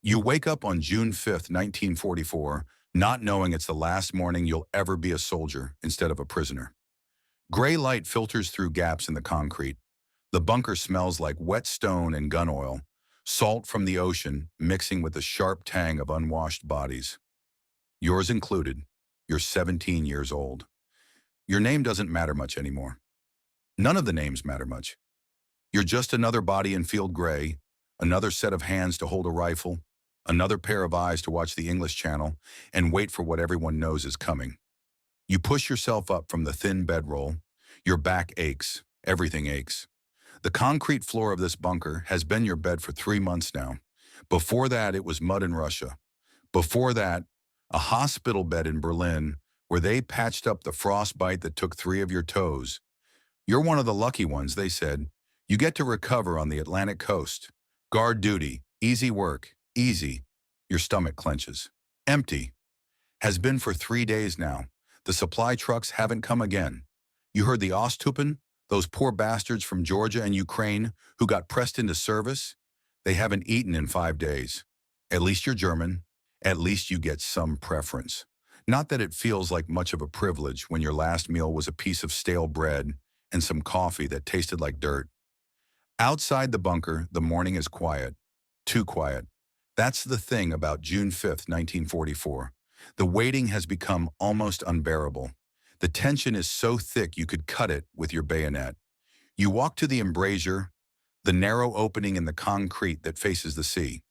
You wake up on June 5th, 1944, not knowing it's the last morning you'll ever be a soldier instead of a prisoner. Gray light filters through gaps in the concrete. The bunker smells like wet stone and gun oil, salt from the ocean mixing with the sharp tang of unwashed bodies. Yours included. You're 17 years old. Your name doesn't matter much anymore. None of the names matter much. You're just another body in field gray, another set of hands to hold a rifle, another pair of eyes to watch the English Channel and wait for what everyone knows is coming. You push yourself up from the thin bedroll. Your back aches. Everything aches. The concrete floor of this bunker has been your bed for 3 months now. Before that, it was mud in Russia. Before that, a hospital bed in Berlin where they patched up the frostbite that took 3 of your toes. You're one of the lucky ones, they said. You get to recover on the Atlantic coast. Guard duty, easy work, easy. Your stomach clenches. Empty. Has been for 3 days now. The supply trucks haven't come again. You heard the Osthupen, those poor bastards from Georgia and Ukraine who got pressed into service? They haven't eaten in 5 days. At least you're German. At least you get some preference. Not that it feels like much of a privilege when your last meal was a piece of stale bread and some coffee that tasted like dirt. Outside the bunker, the morning is quiet. Too quiet. That's the thing about June 5th, 1944. The waiting has become almost unbearable. The tension is so thick you could cut it with your bayonet. You walk to the embrasure, the narrow opening in the concrete that faces the sea.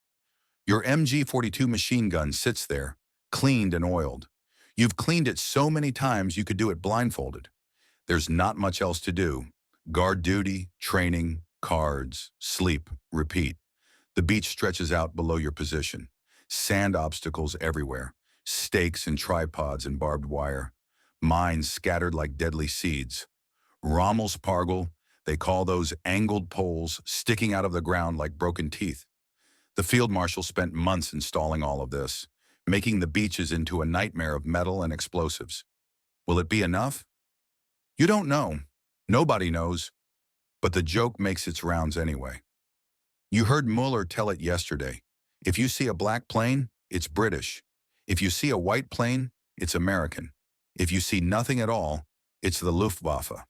Your MG-42 machine gun sits there, cleaned and oiled. You've cleaned it so many times you could do it blindfolded. There's not much else to do. Guard duty, training, cards, sleep, repeat. The beach stretches out below your position. Sand obstacles everywhere. Stakes and tripods and barbed wire. Mines scattered like deadly seeds. Rommelspargel, they call those angled poles sticking out of the ground like broken teeth. The field marshal spent months installing all of this, making the beaches into a nightmare of metal and explosives. Will it be enough? You don't know. Nobody knows. But the joke makes its rounds anyway. You heard Mueller tell it yesterday. If you see a black plane, it's British. If you see a white plane, it's American. If you see nothing at all, it's the Luftwaffe.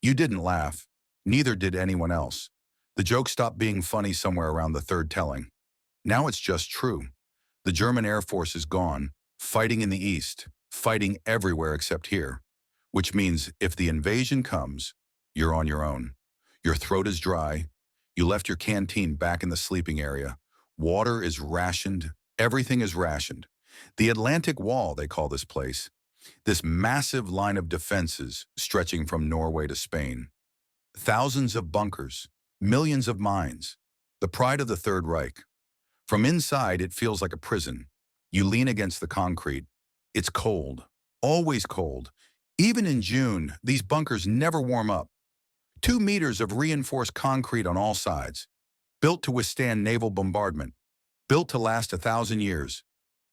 You didn't laugh. Neither did anyone else. The joke stopped being funny somewhere around the third telling. Now it's just true. The German Air Force is gone, fighting in the East, fighting everywhere except here. Which means if the invasion comes, you're on your own. Your throat is dry. You left your canteen back in the sleeping area. Water is rationed. Everything is rationed. The Atlantic Wall, they call this place. This massive line of defenses stretching from Norway to Spain. Thousands of bunkers, millions of mines. The pride of the Third Reich. From inside, it feels like a prison. You lean against the concrete. It's cold. Always cold. Even in June, these bunkers never warm up. 2 meters of reinforced concrete on all sides. Built to withstand naval bombardment. Built to last 1,000 years.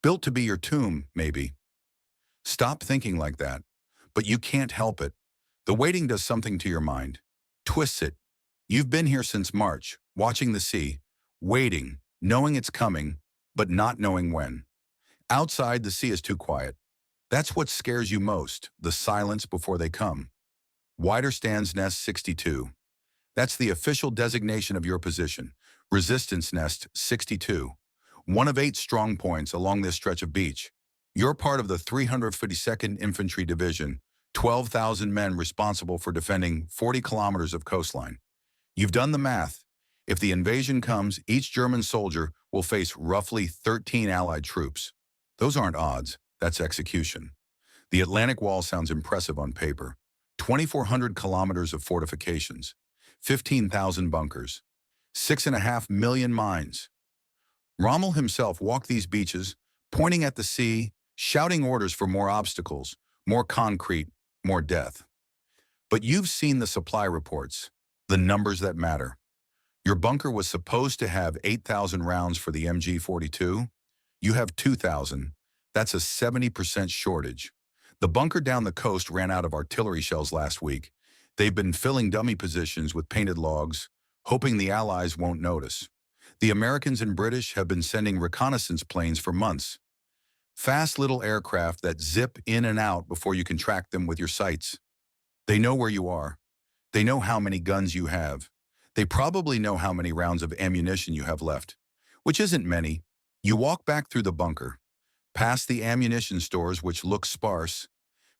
Built to be your tomb, maybe. Stop thinking like that. But you can't help it. The waiting does something to your mind. Twists it. You've been here since March, watching the sea, waiting, knowing it's coming, but not knowing when. Outside, the sea is too quiet. That's what scares you most, the silence before they come. Wider stands Nest 62. That's the official designation of your position. Resistance Nest 62. One of 8 strong points along this stretch of beach. You're part of the 352nd Infantry Division, 12,000 men responsible for defending 40 kilometers of coastline. You've done the math. If the invasion comes, each German soldier will face roughly 13 Allied troops. Those aren't odds, that's execution. The Atlantic Wall sounds impressive on paper. 2,400 kilometers of fortifications, 15,000 bunkers, 6.5 million mines. Rommel himself walked these beaches, pointing at the sea, shouting orders for more obstacles, more concrete, more death. But you've seen the supply reports, the numbers that matter. Your bunker was supposed to have 8,000 rounds for the MG-42. You have 2,000. That's a 70% shortage. The bunker down the coast ran out of artillery shells last week. They've been filling dummy positions with painted logs, hoping the Allies won't notice. The Americans and British have been sending reconnaissance planes for months. Fast little aircraft that zip in and out before you can track them with your sights. They know where you are. They know how many guns you have. They probably know how many rounds of ammunition you have left, which isn't many. You walk back through the bunker, past the ammunition stores which look sparse,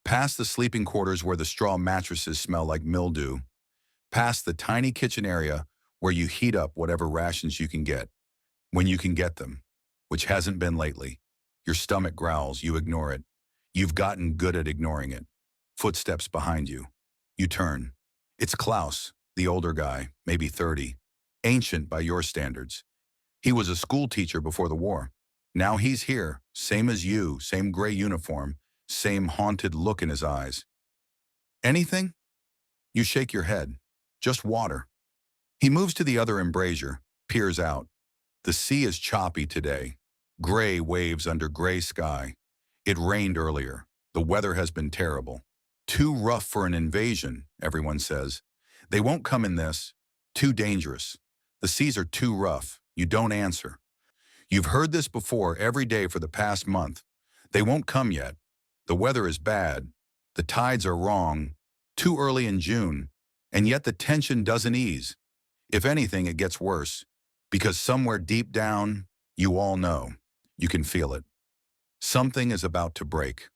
past the sleeping quarters where the straw mattresses smell like mildew, past the tiny kitchen area where you heat up whatever rations you can get, when you can get them, which hasn't been lately. Your stomach growls, you ignore it. You've gotten good at ignoring it. Footsteps behind you. You turn. It's Klaus, the older guy, maybe 30, ancient by your standards. He was a school teacher before the war. Now he's here, same as you, same gray uniform, same haunted look in his eyes. Anything? You shake your head. Just water. He moves to the other embrasure, peers out. The sea is choppy today. Gray waves under gray sky. It rained earlier. The weather has been terrible. Too rough for an invasion, everyone says. They won't come in this. Too dangerous. The seas are too rough. You don't answer. You've heard this before every day for the past month. They won't come yet. The weather is bad. The tides are wrong. Too early in June. And yet the tension doesn't ease. If anything, it gets worse. Because somewhere deep down, you all know. You can feel it. Something is about to break.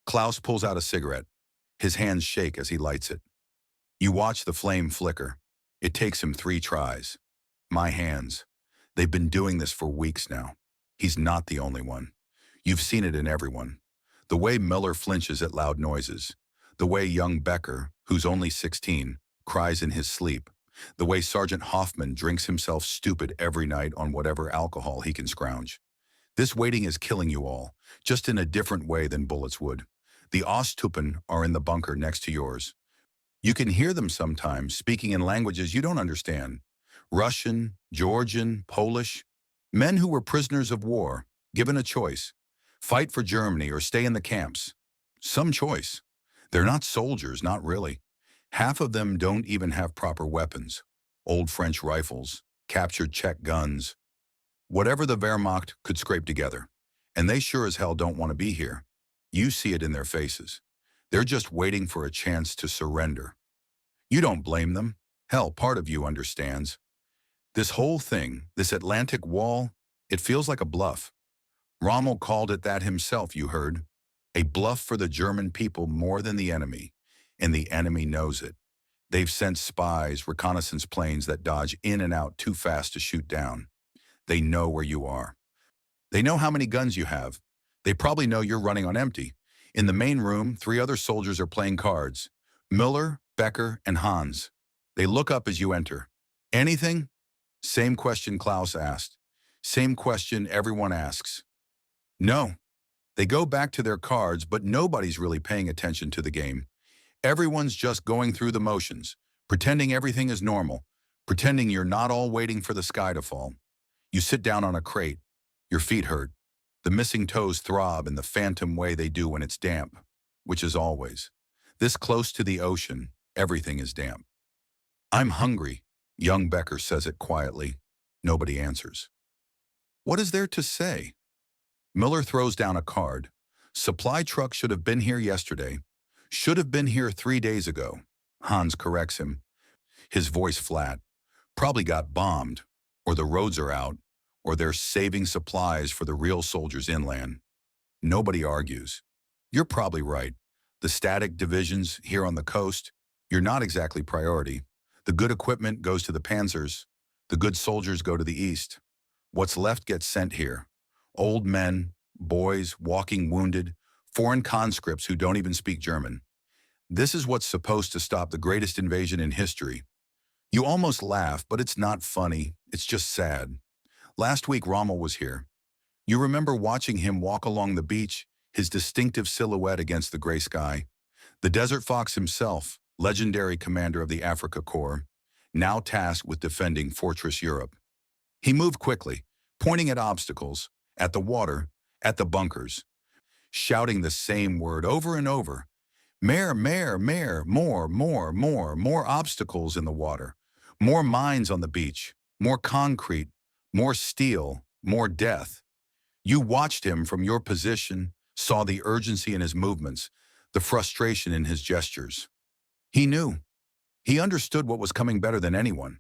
Klaus pulls out a cigarette. His hands shake as he lights it. You watch the flame flicker. It takes him 3 tries. My hands. They've been doing this for weeks now. He's not the only one. You've seen it in everyone. The way Miller flinches at loud noises. The way young Becker, who's only 16, cries in his sleep. The way Sergeant Hoffman drinks himself stupid every night on whatever alcohol he can scrounge. This waiting is killing you all, just in a different way than bullets would. The Osttypen are in the bunker next to yours. You can hear them sometimes speaking in languages you don't understand. Russian, Georgian, Polish. Men who were prisoners of war, given a choice. Fight for Germany or stay in the camps. Some choice. They're not soldiers, not really. Half of them don't even have proper weapons. Old French rifles, captured Czech guns. Whatever the Wehrmacht could scrape together. And they sure as hell don't want to be here. You see it in their faces. They're just waiting for a chance to surrender. You don't blame them. Hell, part of you understands. This whole thing, this Atlantic Wall, it feels like a bluff. Rommel called it that himself, you heard. A bluff for the German people more than the enemy. And the enemy knows it. They've sent spies, reconnaissance planes that dodge in and out too fast to shoot down. They know where you are. They know how many guns you have. They probably know you're running on empty. In the main room, 3 other soldiers are playing cards. Miller, Becker, and Hans. They look up as you enter. Anything? Same question Klaus asked. Same question everyone asks. No. They go back to their cards, but nobody's really paying attention to the game. Everyone's just going through the motions, pretending everything is normal, pretending you're not all waiting for the sky to fall. You sit down on a crate. Your feet hurt. The missing toes throb in the phantom way they do when it's damp, which is always. This close to the ocean, everything is damp. I'm hungry, young Becker says it quietly. Nobody answers. What is there to say? Miller throws down a card. Supply truck should have been here yesterday. Should have been here 3 days ago. Hans corrects him. His voice flat. Probably got bombed, or the roads are out, or they're saving supplies for the real soldiers inland. Nobody argues. You're probably right. The static divisions here on the coast, you're not exactly priority. The good equipment goes to the panzers. The good soldiers go to the east. What's left gets sent here. Old men, boys, walking wounded, foreign conscripts who don't even speak German. This is what's supposed to stop the greatest invasion in history. You almost laugh, but it's not funny. It's just sad. Last week, Rommel was here. You remember watching him walk along the beach, his distinctive silhouette against the gray sky. The Desert Fox himself, legendary commander of the Africa Corps, now tasked with defending Fortress Europe. He moved quickly, pointing at obstacles, at the water, at the bunkers, shouting the same word over and over. Mehr, more obstacles in the water, more mines on the beach, more concrete, More steel, more death. You watched him from your position, saw the urgency in his movements, the frustration in his gestures. He knew. He understood what was coming better than anyone.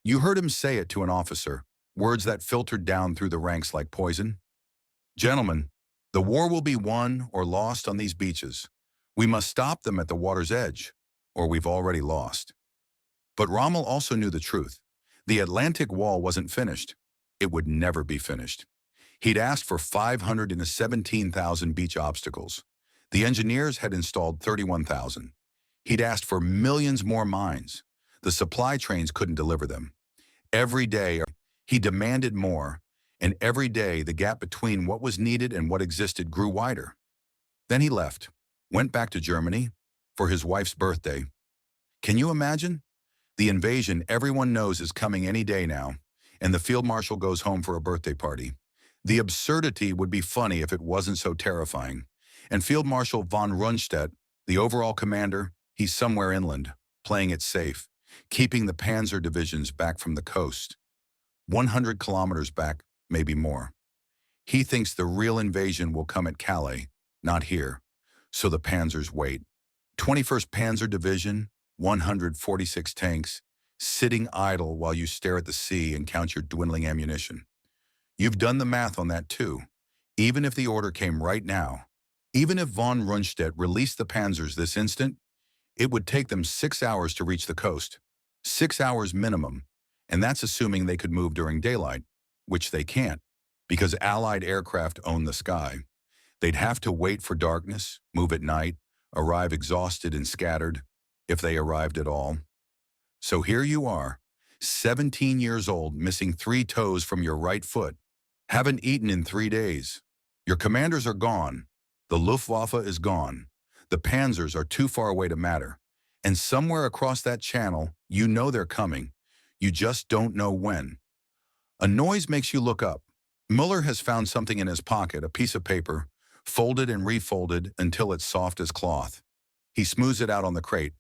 You heard him say it to an officer, words that filtered down through the ranks like poison. Gentlemen, the war will be won or lost on these beaches. We must stop them at the water's edge, or we've already lost. But Rommel also knew the truth. The Atlantic Wall wasn't finished. It would never be finished. He'd asked for 517,000 beach obstacles. The engineers had installed 31,000. He'd asked for millions more mines. The supply trains couldn't deliver them. Every day, he demanded more, and every day the gap between what was needed and what existed grew wider. Then he left, went back to Germany for his wife's birthday. Can you imagine? The invasion everyone knows is coming any day now, and the field marshal goes home for a birthday party. The absurdity would be funny if it wasn't so terrifying. And Field Marshal von Rundstedt, the overall commander, he's somewhere inland, playing it safe, keeping the panzer divisions back from the coast. 100 kilometers back, maybe more. He thinks the real invasion will come at Calais, not here. So the panzers wait. 21st Panzer Division, 146 tanks, sitting idle while you stare at the sea and count your dwindling ammunition. You've done the math on that too. Even if the order came right now, even if von Rundstedt released the panzers this instant, it would take them 6 hours to reach the coast. 6 hours minimum, and that's assuming they could move during daylight, which they can't, because Allied aircraft own the sky. They'd have to wait for darkness, move at night, arrive exhausted and scattered, if they arrived at all. So here you are, 17 years old, missing 3 toes from your right foot, haven't eaten in 3 days. Your commanders are gone. The Luftwaffe is gone. The panzers are too far away to matter. And somewhere across that channel, you know they're coming. You just don't know when. A noise makes you look up. Muller has found something in his pocket, a piece of paper, folded and refolded until it's soft as cloth. He smooths it out on the crate.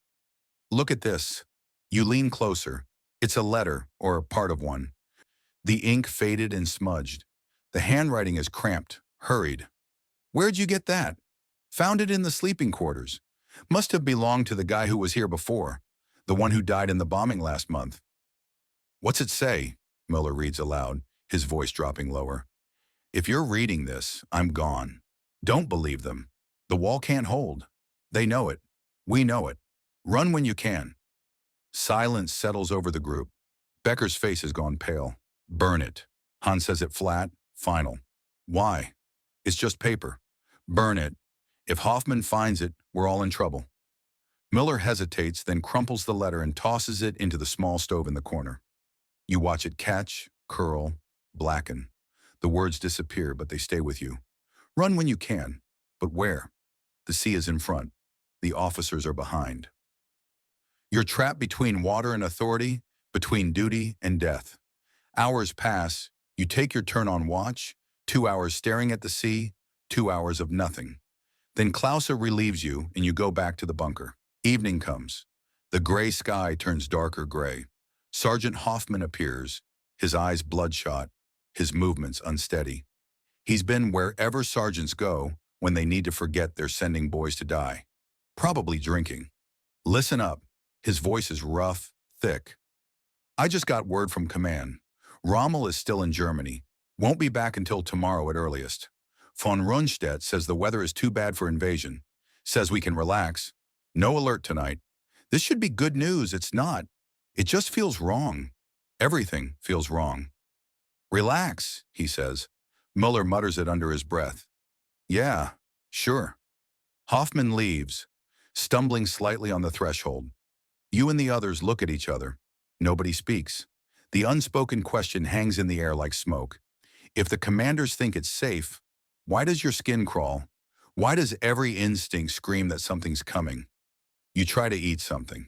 Look at this. You lean closer. It's a letter, or a part of one. The ink faded and smudged. The handwriting is cramped, hurried. Where'd you get that? Found it in the sleeping quarters. Must have belonged to the guy who was here before, the one who died in the bombing last month. What's it say? Muller reads aloud, his voice dropping lower. If you're reading this, I'm gone. Don't believe them. The wall can't hold. They know it. We know it. Run when you can. Silence settles over the group. Becker's face has gone pale. Burn it. Hans says it flat, final. Why? It's just paper. Burn it. If Hoffman finds it, we're all in trouble. Miller hesitates, then crumples the letter and tosses it into the small stove in the corner. You watch it catch, curl, blacken. The words disappear, but they stay with you. Run when you can. But where? The sea is in front. The officers are behind. You're trapped between water and authority, between duty and death. Hours pass. You take your turn on watch, 2 hours staring at the sea, 2 hours of nothing. Then Klause relieves you and you go back to the bunker. Evening comes. The gray sky turns darker gray. Sergeant Hoffman appears, his eyes bloodshot, his movements unsteady. He's been wherever sergeants go when they need to forget they're sending boys to die. Probably drinking. Listen up. His voice is rough, thick. I just got word from command. Rommel is still in Germany. Won't be back until tomorrow at earliest. Von Rundstedt says the weather is too bad for invasion. Says we can relax. No alert tonight. This should be good news. It's not. It just feels wrong. Everything feels wrong. Relax, he says. Muller mutters it under his breath. Yeah, sure. Hoffman leaves, stumbling slightly on the threshold. You and the others look at each other. Nobody speaks. The unspoken question hangs in the air like smoke. If the commanders think it's safe, why does your skin crawl? Why does every instinct scream that something's coming? You try to eat something.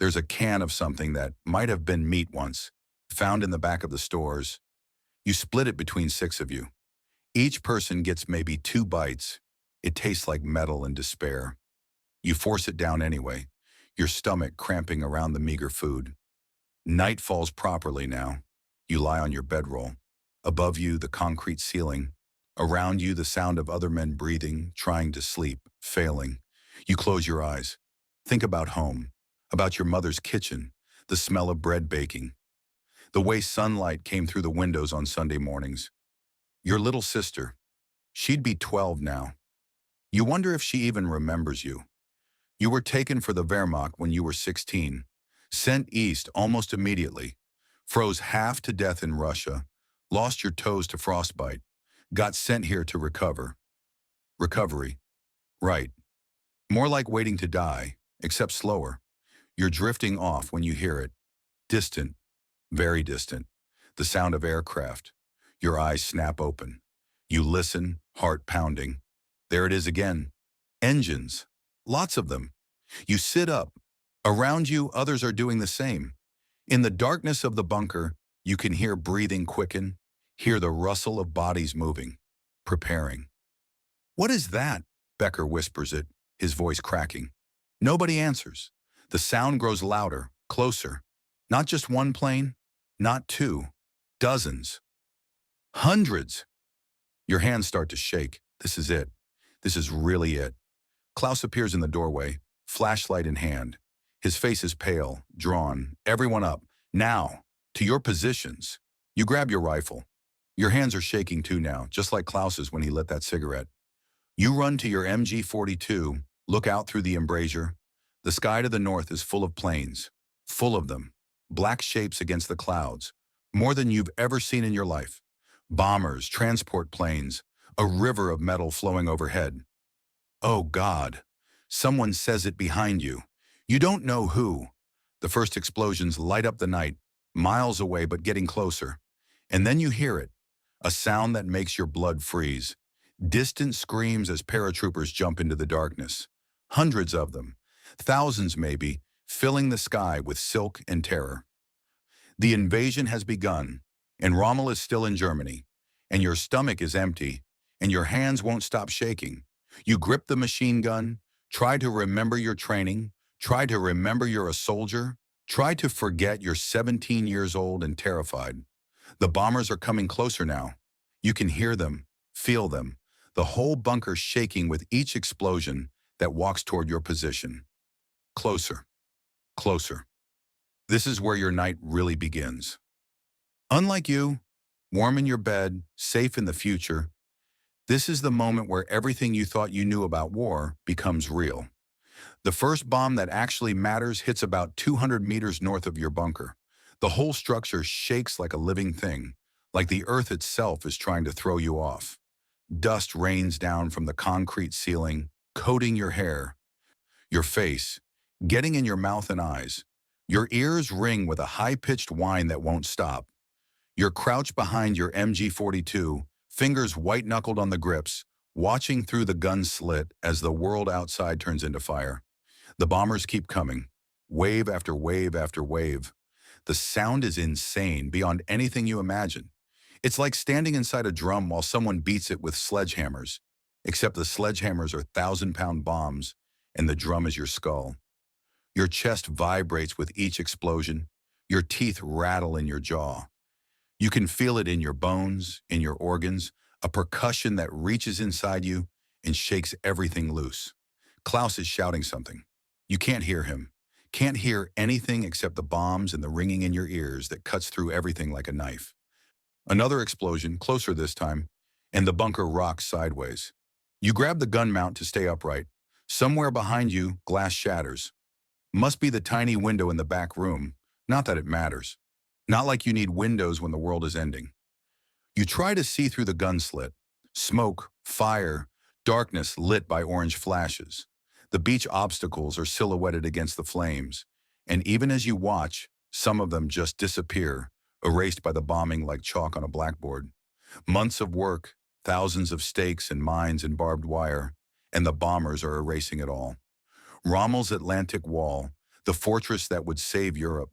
There's a can of something that might have been meat once, found in the back of the stores. You split it between 6 of you. Each person gets maybe 2 bites. It tastes like metal and despair. You force it down anyway, your stomach cramping around the meager food. Night falls properly now. You lie on your bedroll. Above you, the concrete ceiling. Around you, the sound of other men breathing, trying to sleep, failing. You close your eyes. Think about home, about your mother's kitchen, the smell of bread baking, the way sunlight came through the windows on Sunday mornings. Your little sister, she'd be 12 now. You wonder if she even remembers you. You were taken for the Wehrmacht when you were 16, sent east almost immediately, froze half to death in Russia, lost your toes to frostbite, got sent here to recover. Recovery. Right. More like waiting to die, except slower. You're drifting off when you hear it. Distant, very distant. The sound of aircraft. Your eyes snap open. You listen, heart pounding. There it is again. Engines. Lots of them. You sit up. Around you, others are doing the same. In the darkness of the bunker, you can hear breathing quicken, hear the rustle of bodies moving, preparing. What is that? Becker whispers it, his voice cracking. Nobody answers. The sound grows louder, closer. Not just one plane, not two, dozens, hundreds. Your hands start to shake. This is it. This is really it. Klaus appears in the doorway, flashlight in hand. His face is pale, drawn. Everyone up. Now, to your positions. You grab your rifle. Your hands are shaking too now, just like Klaus's when he lit that cigarette. You run to your MG42, look out through the embrasure. The sky to the north is full of planes. Full of them. Black shapes against the clouds. More than you've ever seen in your life. Bombers, transport planes, a river of metal flowing overhead. Oh God. Someone says it behind you. You don't know who. The first explosions light up the night, miles away but getting closer. And then you hear it, a sound that makes your blood freeze. Distant screams as paratroopers jump into the darkness. Hundreds of them, thousands maybe, filling the sky with silk and terror. The invasion has begun, and Rommel is still in Germany, and your stomach is empty, and your hands won't stop shaking. You grip the machine gun, try to remember your training, try to remember you're a soldier, try to forget you're 17 years old and terrified. The bombers are coming closer now. You can hear them, feel them, the whole bunker shaking with each explosion that walks toward your position. Closer, closer. This is where your night really begins. Unlike you, warm in your bed, safe in the future, this is the moment where everything you thought you knew about war becomes real. The first bomb that actually matters hits about 200 meters north of your bunker. The whole structure shakes like a living thing, like the earth itself is trying to throw you off. Dust rains down from the concrete ceiling, coating your hair, your face, getting in your mouth and eyes. Your ears ring with a high-pitched whine that won't stop. You're crouched behind your MG42, fingers white-knuckled on the grips, watching through the gun slit as the world outside turns into fire. The bombers keep coming, wave after wave after wave. The sound is insane, beyond anything you imagine. It's like standing inside a drum while someone beats it with sledgehammers, except the sledgehammers are 1,000-pound bombs, and the drum is your skull. Your chest vibrates with each explosion. Your teeth rattle in your jaw. You can feel it in your bones, in your organs, a percussion that reaches inside you and shakes everything loose. Klaus is shouting something. You can't hear him. Can't hear anything except the bombs and the ringing in your ears that cuts through everything like a knife. Another explosion, closer this time, and the bunker rocks sideways. You grab the gun mount to stay upright. Somewhere behind you, glass shatters. Must be the tiny window in the back room. Not that it matters. Not like you need windows when the world is ending. You try to see through the gun slit. Smoke, fire, darkness lit by orange flashes. The beach obstacles are silhouetted against the flames, and even as you watch, some of them just disappear, erased by the bombing like chalk on a blackboard. Months of work, thousands of stakes and mines and barbed wire, and the bombers are erasing it all. Rommel's Atlantic Wall, the fortress that would save Europe,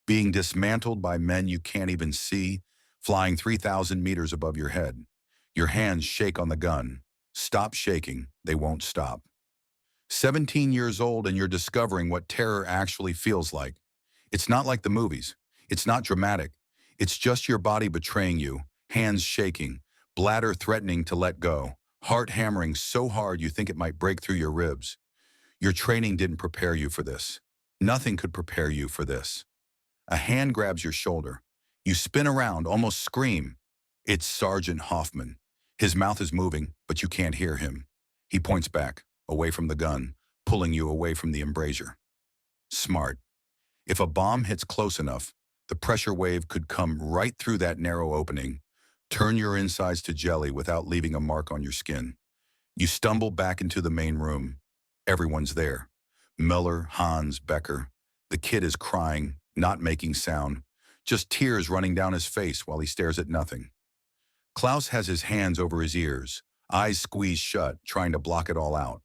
being dismantled by men you can't even see, flying 3,000 meters above your head. Your hands shake on the gun. Stop shaking, they won't stop. 17 years old and you're discovering what terror actually feels like. It's not like the movies. It's not dramatic. It's just your body betraying you, hands shaking, bladder threatening to let go, heart hammering so hard you think it might break through your ribs. Your training didn't prepare you for this. Nothing could prepare you for this. A hand grabs your shoulder. You spin around, almost scream. It's Sergeant Hoffman. His mouth is moving, but you can't hear him. He points back, away from the gun, pulling you away from the embrasure. Smart. If a bomb hits close enough, the pressure wave could come right through that narrow opening, turn your insides to jelly without leaving a mark on your skin. You stumble back into the main room. Everyone's there. Miller, Hans, Becker. The kid is crying, not making sound, just tears running down his face while he stares at nothing. Klaus has his hands over his ears, eyes squeezed shut, trying to block it all out.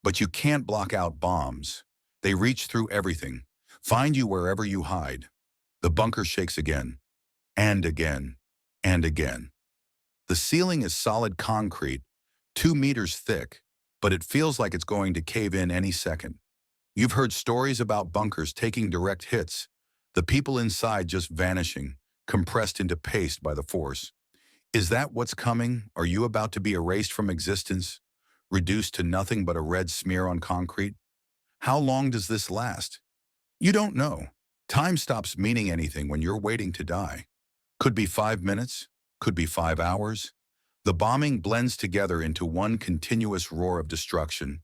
But you can't block out bombs. They reach through everything, find you wherever you hide. The bunker shakes again, and again, and again. The ceiling is solid concrete, 2 meters thick, but it feels like it's going to cave in any second. You've heard stories about bunkers taking direct hits, the people inside just vanishing, compressed into paste by the force. Is that what's coming? Are you about to be erased from existence, reduced to nothing but a red smear on concrete? How long does this last? You don't know. Time stops meaning anything when you're waiting to die. Could be 5 minutes, could be 5 hours. The bombing blends together into one continuous roar of destruction.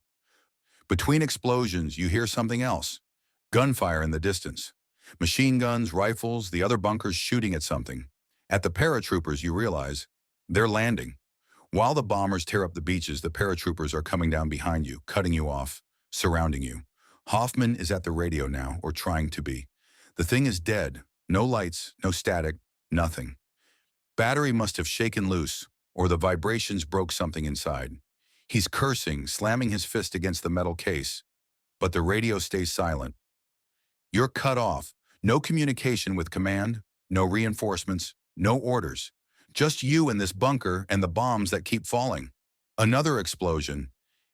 Between explosions, you hear something else. Gunfire in the distance. Machine guns, rifles, the other bunkers shooting at something. At the paratroopers, you realize they're landing. While the bombers tear up the beaches, the paratroopers are coming down behind you, cutting you off, surrounding you. Hoffman is at the radio now, or trying to be. The thing is dead. No lights, no static, nothing. Battery must have shaken loose, or the vibrations broke something inside. He's cursing, slamming his fist against the metal case. But the radio stays silent. You're cut off. No communication with command, no reinforcements, no orders. Just you in this bunker and the bombs that keep falling. Another explosion,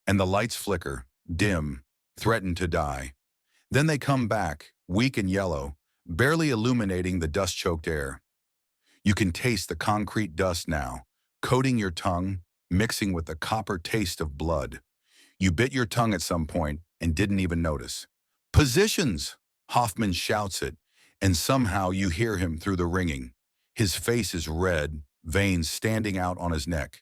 and the lights flicker, dim, threaten to die. Then they come back, weak and yellow, barely illuminating the dust-choked air. You can taste the concrete dust now, coating your tongue, mixing with the copper taste of blood. You bit your tongue at some point and didn't even notice. Positions! Hoffman shouts it, and somehow you hear him through the ringing. His face is red, veins standing out on his neck.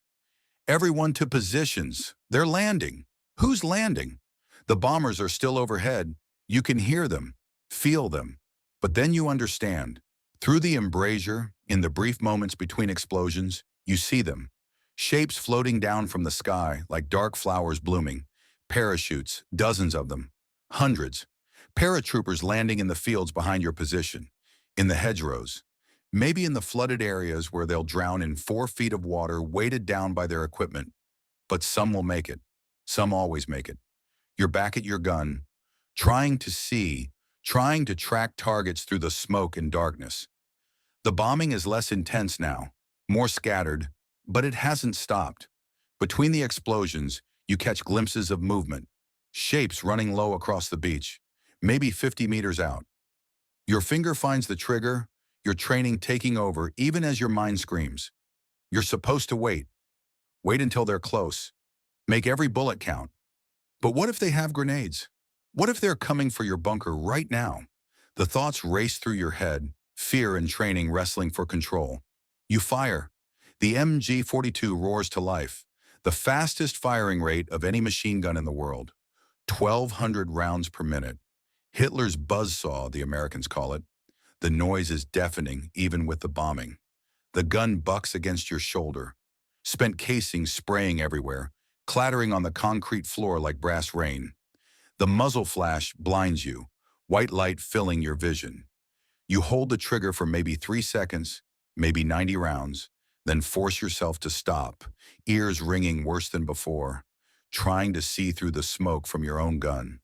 Everyone to positions. They're landing. Who's landing? The bombers are still overhead. You can hear them, feel them. But then you understand. Through the embrasure, in the brief moments between explosions, you see them. Shapes floating down from the sky like dark flowers blooming. Parachutes, dozens of them. Hundreds. Paratroopers landing in the fields behind your position. In the hedgerows. Maybe in the flooded areas where they'll drown in 4 feet of water weighted down by their equipment. But some will make it. Some always make it. You're back at your gun, trying to see, trying to track targets through the smoke and darkness. The bombing is less intense now, more scattered, but it hasn't stopped. Between the explosions, you catch glimpses of movement, shapes running low across the beach, maybe 50 meters out. Your finger finds the trigger, your training taking over even as your mind screams. You're supposed to wait. Wait until they're close. Make every bullet count. But what if they have grenades? What if they're coming for your bunker right now? The thoughts race through your head, fear and training wrestling for control. You fire. The MG-42 roars to life, the fastest firing rate of any machine gun in the world. 1,200 rounds per minute. Hitler's buzzsaw, the Americans call it. The noise is deafening, even with the bombing. The gun bucks against your shoulder. Spent casings spraying everywhere, clattering on the concrete floor like brass rain. The muzzle flash blinds you, white light filling your vision. You hold the trigger for maybe 3 seconds, maybe 90 rounds, then force yourself to stop, ears ringing worse than before, trying to see through the smoke from your own gun.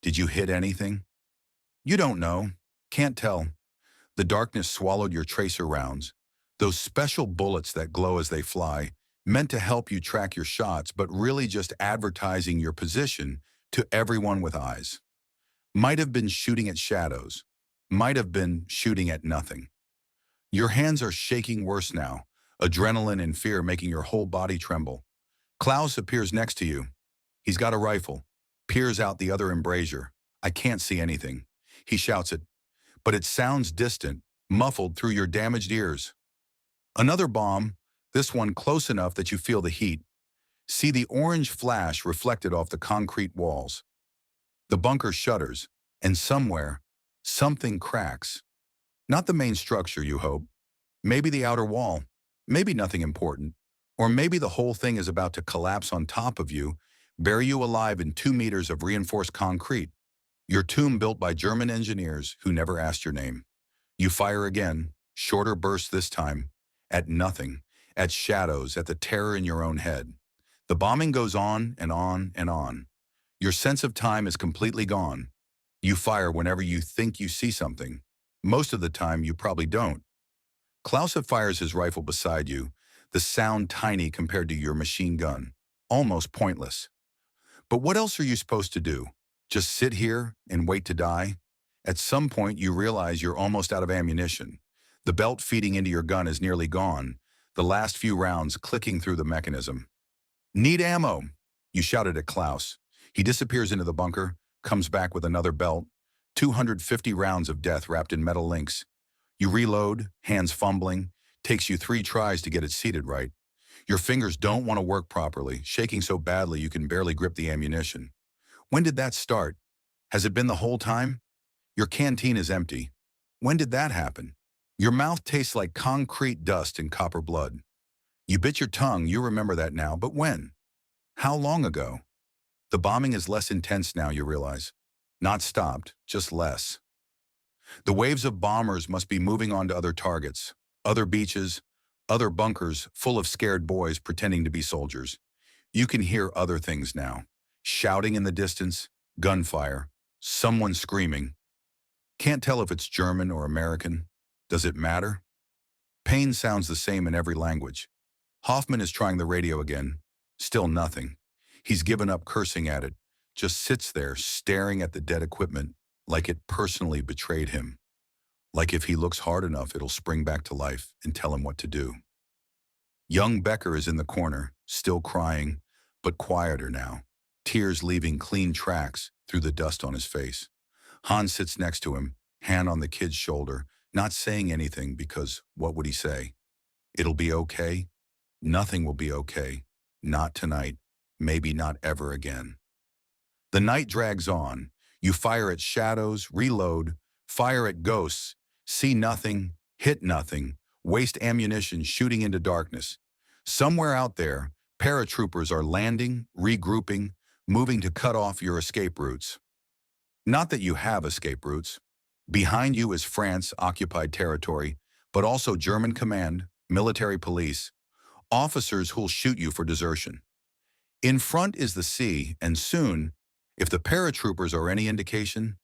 Did you hit anything? You don't know. Can't tell. The darkness swallowed your tracer rounds, those special bullets that glow as they fly, meant to help you track your shots, but really just advertising your position to everyone with eyes. Might have been shooting at shadows. Might have been shooting at nothing. Your hands are shaking worse now, adrenaline and fear making your whole body tremble. Klaus appears next to you. He's got a rifle, peers out the other embrasure. I can't see anything. He shouts it, but it sounds distant, muffled through your damaged ears. Another bomb, this one close enough that you feel the heat. See the orange flash reflected off the concrete walls. The bunker shudders, and somewhere, something cracks. Not the main structure, you hope. Maybe the outer wall. Maybe nothing important. Or maybe the whole thing is about to collapse on top of you, bury you alive in 2 meters of reinforced concrete. Your tomb built by German engineers who never asked your name. You fire again, shorter bursts this time, at nothing, at shadows, at the terror in your own head. The bombing goes on and on and on. Your sense of time is completely gone. You fire whenever you think you see something. Most of the time, you probably don't. Klaus fires his rifle beside you, the sound tiny compared to your machine gun, almost pointless. But what else are you supposed to do? Just sit here and wait to die? At some point, you realize you're almost out of ammunition. The belt feeding into your gun is nearly gone, the last few rounds clicking through the mechanism. Need ammo, you shouted at Klaus. He disappears into the bunker, comes back with another belt, 250 rounds of death wrapped in metal links. You reload, hands fumbling, takes you 3 tries to get it seated right. Your fingers don't want to work properly, shaking so badly you can barely grip the ammunition. When did that start? Has it been the whole time? Your canteen is empty. When did that happen? Your mouth tastes like concrete dust and copper blood. You bit your tongue, you remember that now, but when? How long ago? The bombing is less intense now, you realize. Not stopped, just less. The waves of bombers must be moving on to other targets, other beaches, other bunkers full of scared boys pretending to be soldiers. You can hear other things now. Shouting in the distance, gunfire, someone screaming. Can't tell if it's German or American. Does it matter? Pain sounds the same in every language. Hoffman is trying the radio again. Still nothing. He's given up cursing at it, just sits there staring at the dead equipment like it personally betrayed him. Like if he looks hard enough, it'll spring back to life and tell him what to do. Young Becker is in the corner, still crying, but quieter now, tears leaving clean tracks through the dust on his face. Hans sits next to him, hand on the kid's shoulder, not saying anything because what would he say? It'll be okay? Nothing will be okay. Not tonight. Maybe not ever again. The night drags on. You fire at shadows, reload, fire at ghosts, see nothing, hit nothing, waste ammunition shooting into darkness. Somewhere out there, paratroopers are landing, regrouping, moving to cut off your escape routes. Not that you have escape routes. Behind you is France-occupied territory, but also German command, military police, officers who'll shoot you for desertion. In front is the sea, and soon, if the paratroopers are any indication,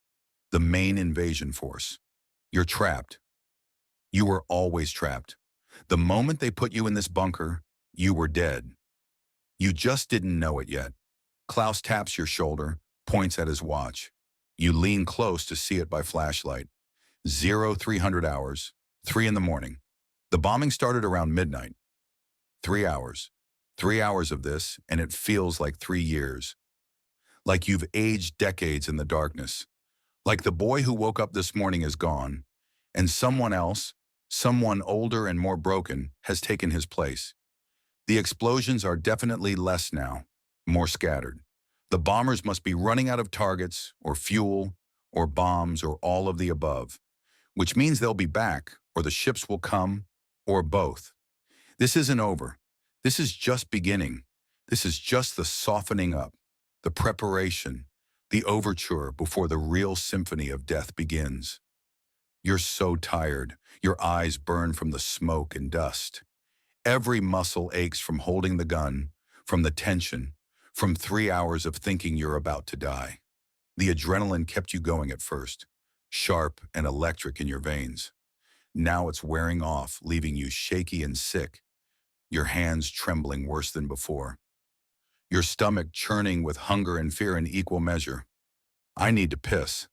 the main invasion force. You're trapped. You were always trapped. The moment they put you in this bunker, you were dead. You just didn't know it yet. Klaus taps your shoulder, points at his watch. You lean close to see it by flashlight. 0300 hours, 3 in the morning. The bombing started around midnight. 3 hours. 3 hours of this, and it feels like 3 years. Like you've aged decades in the darkness. Like the boy who woke up this morning is gone, and someone else, someone older and more broken, has taken his place. The explosions are definitely less now, more scattered. The bombers must be running out of targets, or fuel, or bombs, or all of the above, which means they'll be back, or the ships will come, or both. This isn't over. This is just beginning. This is just the softening up, the preparation, the overture before the real symphony of death begins. You're so tired. Your eyes burn from the smoke and dust. Every muscle aches from holding the gun, from the tension, from 3 hours of thinking you're about to die. The adrenaline kept you going at first, sharp and electric in your veins. Now it's wearing off, leaving you shaky and sick, your hands trembling worse than before. Your stomach churning with hunger and fear in equal measure. I need to piss.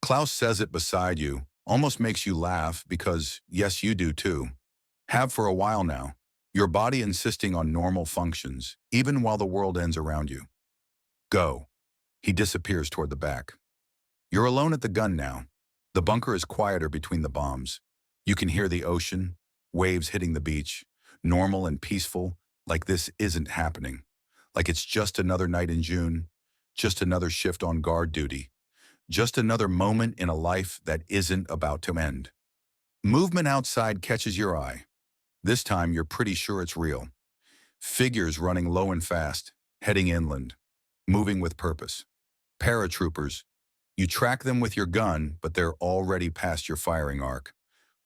Klaus says it beside you, Almost makes you laugh because, yes, you do too. Have for a while now. Your body insisting on normal functions, even while the world ends around you. Go. He disappears toward the back. You're alone at the gun now. The bunker is quieter between the bombs. You can hear the ocean, waves hitting the beach, normal and peaceful, like this isn't happening. Like it's just another night in June, just another shift on guard duty, just another moment in a life that isn't about to end. Movement outside catches your eye. This time you're pretty sure it's real. Figures running low and fast, heading inland, moving with purpose. Paratroopers. You track them with your gun, but they're already past your firing arc,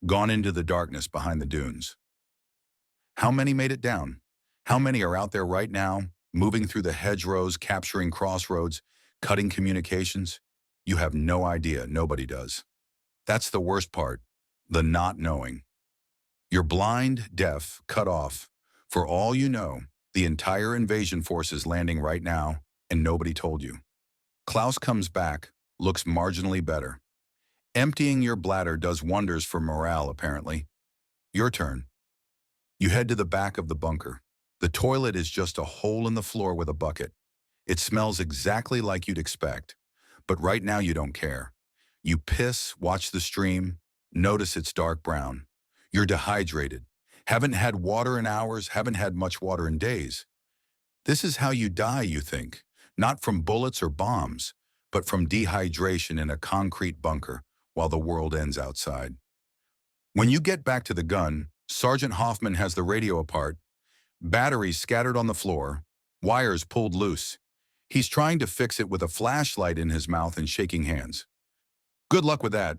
gone into the darkness behind the dunes. How many made it down? How many are out there right now, moving through the hedgerows, capturing crossroads, cutting communications? You have no idea. Nobody does. That's the worst part, the not knowing. You're blind, deaf, cut off. For all you know, the entire invasion force is landing right now, and nobody told you. Klaus comes back, looks marginally better. Emptying your bladder does wonders for morale, apparently. Your turn. You head to the back of the bunker. The toilet is just a hole in the floor with a bucket. It smells exactly like you'd expect, but right now you don't care. You piss, watch the stream, notice it's dark brown. You're dehydrated. Haven't had water in hours, haven't had much water in days. This is how you die, you think. Not from bullets or bombs, but from dehydration in a concrete bunker while the world ends outside. When you get back to the gun, Sergeant Hoffman has the radio apart, batteries scattered on the floor, wires pulled loose. He's trying to fix it with a flashlight in his mouth and shaking hands. Good luck with that.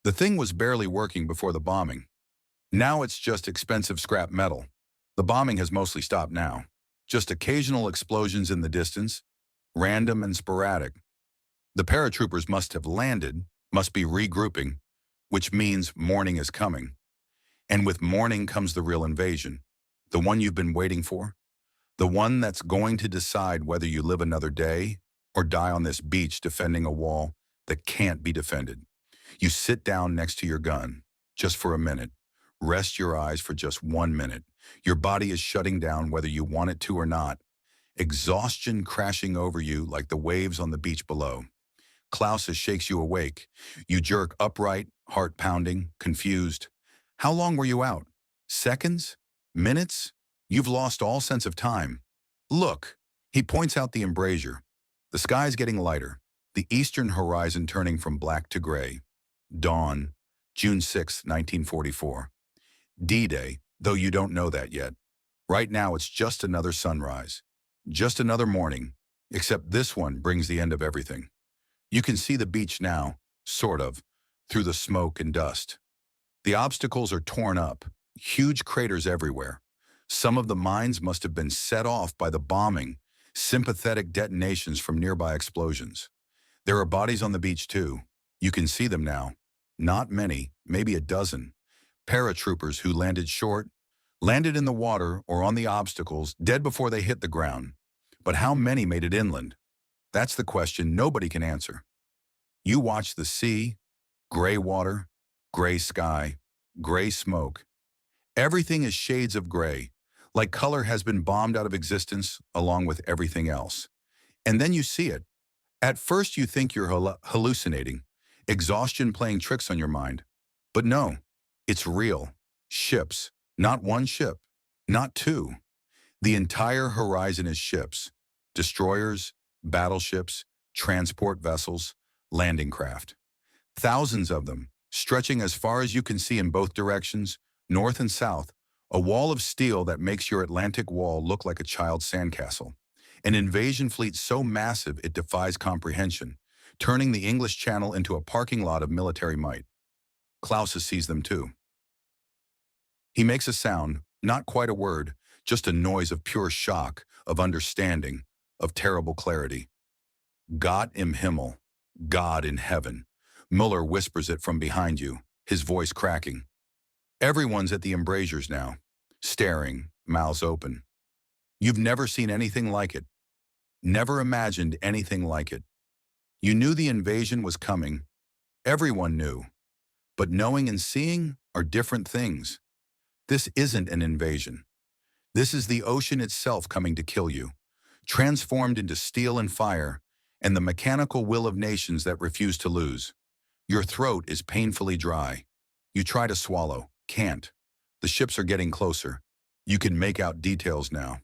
The thing was barely working before the bombing. Now it's just expensive scrap metal. The bombing has mostly stopped now. Just occasional explosions in the distance, random and sporadic. The paratroopers must have landed, must be regrouping, which means morning is coming. And with morning comes the real invasion, the one you've been waiting for, the one that's going to decide whether you live another day or die on this beach defending a wall that can't be defended. You sit down next to your gun, just for a minute. Rest your eyes for just 1 minute. Your body is shutting down whether you want it to or not. Exhaustion crashing over you like the waves on the beach below. Klaus shakes you awake. You jerk upright, heart pounding, confused. How long were you out? Seconds? Minutes? You've lost all sense of time. Look, he points out the embrasure. The sky's getting lighter, the eastern horizon turning from black to gray. Dawn, June 6, 1944. D-Day, though you don't know that yet. Right now it's just another sunrise. Just another morning, except this one brings the end of everything. You can see the beach now, sort of, through the smoke and dust. The obstacles are torn up, huge craters everywhere. Some of the mines must have been set off by the bombing, sympathetic detonations from nearby explosions. There are bodies on the beach too. You can see them now. Not many, maybe a dozen. Paratroopers who landed short, landed in the water or on the obstacles, dead before they hit the ground. But how many made it inland? That's the question nobody can answer. You watch the sea, gray water, gray sky, gray smoke. Everything is shades of gray, like color has been bombed out of existence along with everything else. And then you see it. At first you think you're hallucinating, exhaustion playing tricks on your mind. But no, it's real. Ships, not one ship, not two. The entire horizon is ships, destroyers, battleships, transport vessels, landing craft. Thousands of them, stretching as far as you can see in both directions, north and south, a wall of steel that makes your Atlantic wall look like a child's sandcastle. An invasion fleet so massive it defies comprehension, turning the English Channel into a parking lot of military might. Klaus sees them too. He makes a sound, not quite a word, just a noise of pure shock, of understanding, of terrible clarity. Gott im Himmel, God in heaven. Muller whispers it from behind you, his voice cracking. Everyone's at the embrasures now, staring, mouths open. You've never seen anything like it. Never imagined anything like it. You knew the invasion was coming. Everyone knew. But knowing and seeing are different things. This isn't an invasion. This is the ocean itself coming to kill you, transformed into steel and fire, and the mechanical will of nations that refuse to lose. Your throat is painfully dry. You try to swallow, can't. The ships are getting closer. You can make out details now.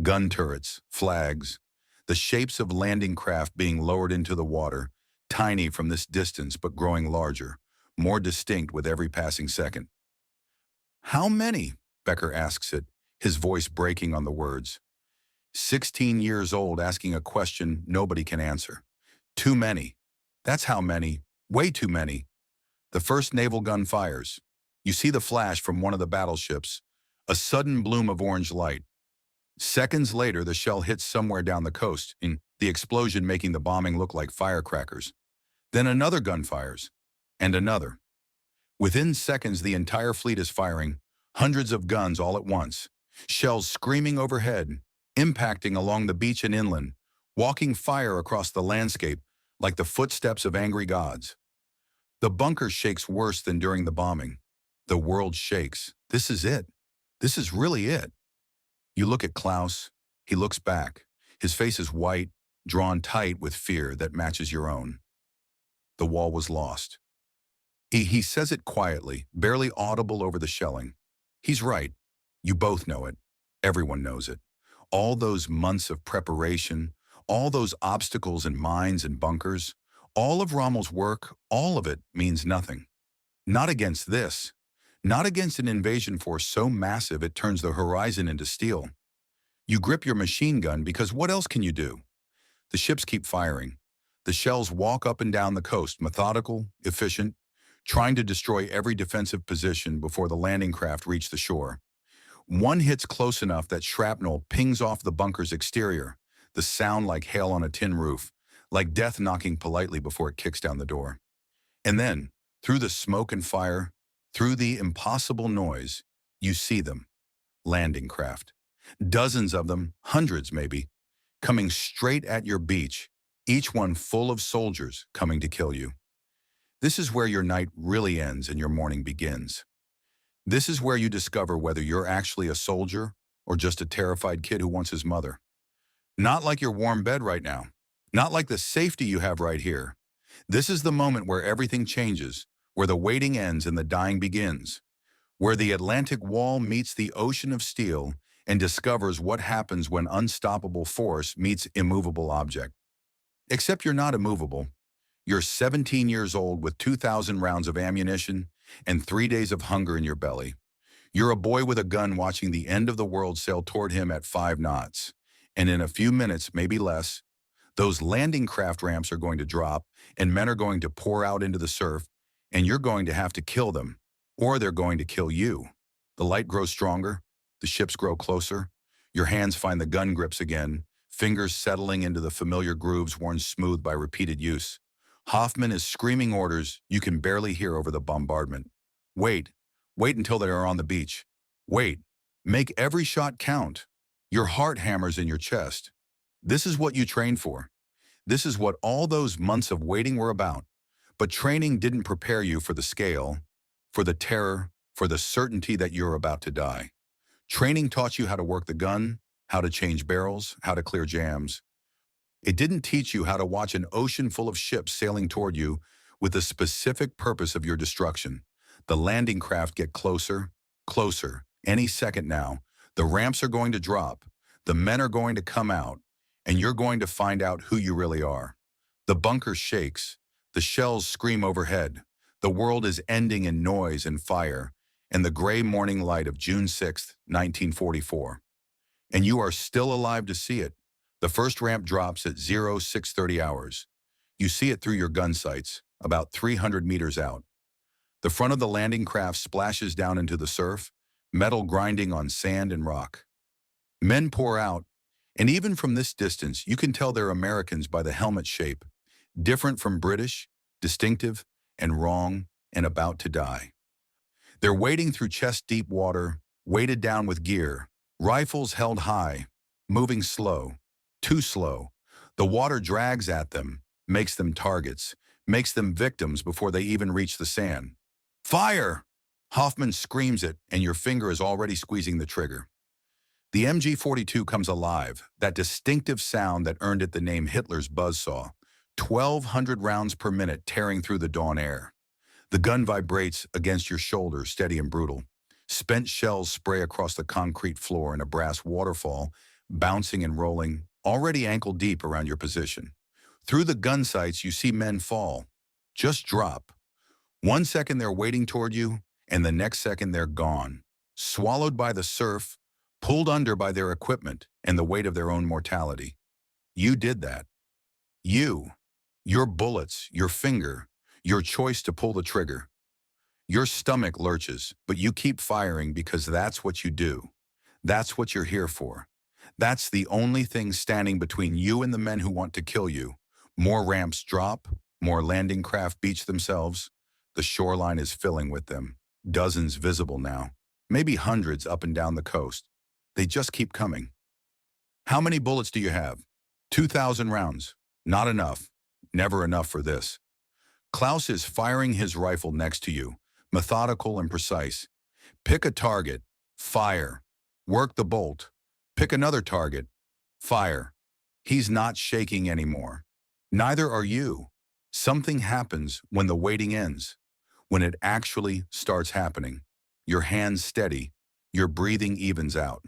Gun turrets, flags, the shapes of landing craft being lowered into the water, tiny from this distance but growing larger, more distinct with every passing second. How many? Becker asks it, his voice breaking on the words. 16 years old asking a question nobody can answer. Too many. That's how many. Way too many. The first naval gun fires. You see the flash from one of the battleships, a sudden bloom of orange light. Seconds later, the shell hits somewhere down the coast, in the explosion making the bombing look like firecrackers. Then another gun fires, and another. Within seconds, the entire fleet is firing, hundreds of guns all at once, shells screaming overhead, impacting along the beach and inland, walking fire across the landscape like the footsteps of angry gods. The bunker shakes worse than during the bombing. The world shakes. This is it. This is really it. You look at Klaus. He looks back. His face is white, drawn tight with fear that matches your own. The wall was lost. He says it quietly, barely audible over the shelling. He's right. You both know it. Everyone knows it. All those months of preparation, all those obstacles in mines and bunkers, all of Rommel's work, all of it means nothing. Not against this. Not against an invasion force so massive it turns the horizon into steel. You grip your machine gun because what else can you do? The ships keep firing. The shells walk up and down the coast, methodical, efficient, trying to destroy every defensive position before the landing craft reach the shore. One hits close enough that shrapnel pings off the bunker's exterior, the sound like hail on a tin roof, like death knocking politely before it kicks down the door. And then, through the smoke and fire, through the impossible noise, you see them. Landing craft. Dozens of them, hundreds maybe, coming straight at your beach, each one full of soldiers coming to kill you. This is where your night really ends and your morning begins. This is where you discover whether you're actually a soldier or just a terrified kid who wants his mother. Not like your warm bed right now. Not like the safety you have right here. This is the moment where everything changes, where the waiting ends and the dying begins, where the Atlantic wall meets the ocean of steel and discovers what happens when unstoppable force meets immovable object. Except you're not immovable. You're 17 years old with 2,000 rounds of ammunition and 3 days of hunger in your belly. You're a boy with a gun watching the end of the world sail toward him at 5 knots. And in a few minutes, maybe less, those landing craft ramps are going to drop and men are going to pour out into the surf, and you're going to have to kill them, or they're going to kill you. The light grows stronger, the ships grow closer, your hands find the gun grips again, fingers settling into the familiar grooves worn smooth by repeated use. Hoffman is screaming orders you can barely hear over the bombardment. Wait until they are on the beach. Wait, make every shot count. Your heart hammers in your chest. This is what you trained for. This is what all those months of waiting were about. But training didn't prepare you for the scale, for the terror, for the certainty that you're about to die. Training taught you how to work the gun, how to change barrels, how to clear jams. It didn't teach you how to watch an ocean full of ships sailing toward you with the specific purpose of your destruction. The landing craft get closer, closer, any second now. The ramps are going to drop, the men are going to come out, and you're going to find out who you really are. The bunker shakes, the shells scream overhead, the world is ending in noise and fire, and the gray morning light of June 6, 1944. And you are still alive to see it. The first ramp drops at 0630 hours. You see it through your gun sights, about 300 meters out. The front of the landing craft splashes down into the surf, metal grinding on sand and rock. Men pour out, and even from this distance, you can tell they're Americans by the helmet shape, different from British, distinctive, and wrong, and about to die. They're wading through chest-deep water, weighted down with gear, rifles held high, moving slow, too slow. The water drags at them, makes them targets, makes them victims before they even reach the sand. Fire! Hoffman screams it, and your finger is already squeezing the trigger. The MG-42 comes alive, that distinctive sound that earned it the name Hitler's buzzsaw, 1,200 rounds per minute tearing through the dawn air. The gun vibrates against your shoulder, steady and brutal. Spent shells spray across the concrete floor in a brass waterfall, bouncing and rolling, already ankle deep around your position. Through the gun sights, you see men fall. Just drop. 1 second they're wading toward you, and the next second they're gone. Swallowed by the surf, pulled under by their equipment and the weight of their own mortality. You did that. You. Your bullets, your finger, your choice to pull the trigger. Your stomach lurches, but you keep firing because that's what you do. That's what you're here for. That's the only thing standing between you and the men who want to kill you. More ramps drop, more landing craft beach themselves. The shoreline is filling with them. Dozens visible now. Maybe hundreds up and down the coast. They just keep coming. How many bullets do you have? 2,000 rounds. Not enough. Never enough for this. Klaus is firing his rifle next to you, methodical and precise. Pick a target. Fire. Work the bolt. Pick another target. Fire. He's not shaking anymore. Neither are you. Something happens when the waiting ends, when it actually starts happening. Your hands steady. Your breathing evens out.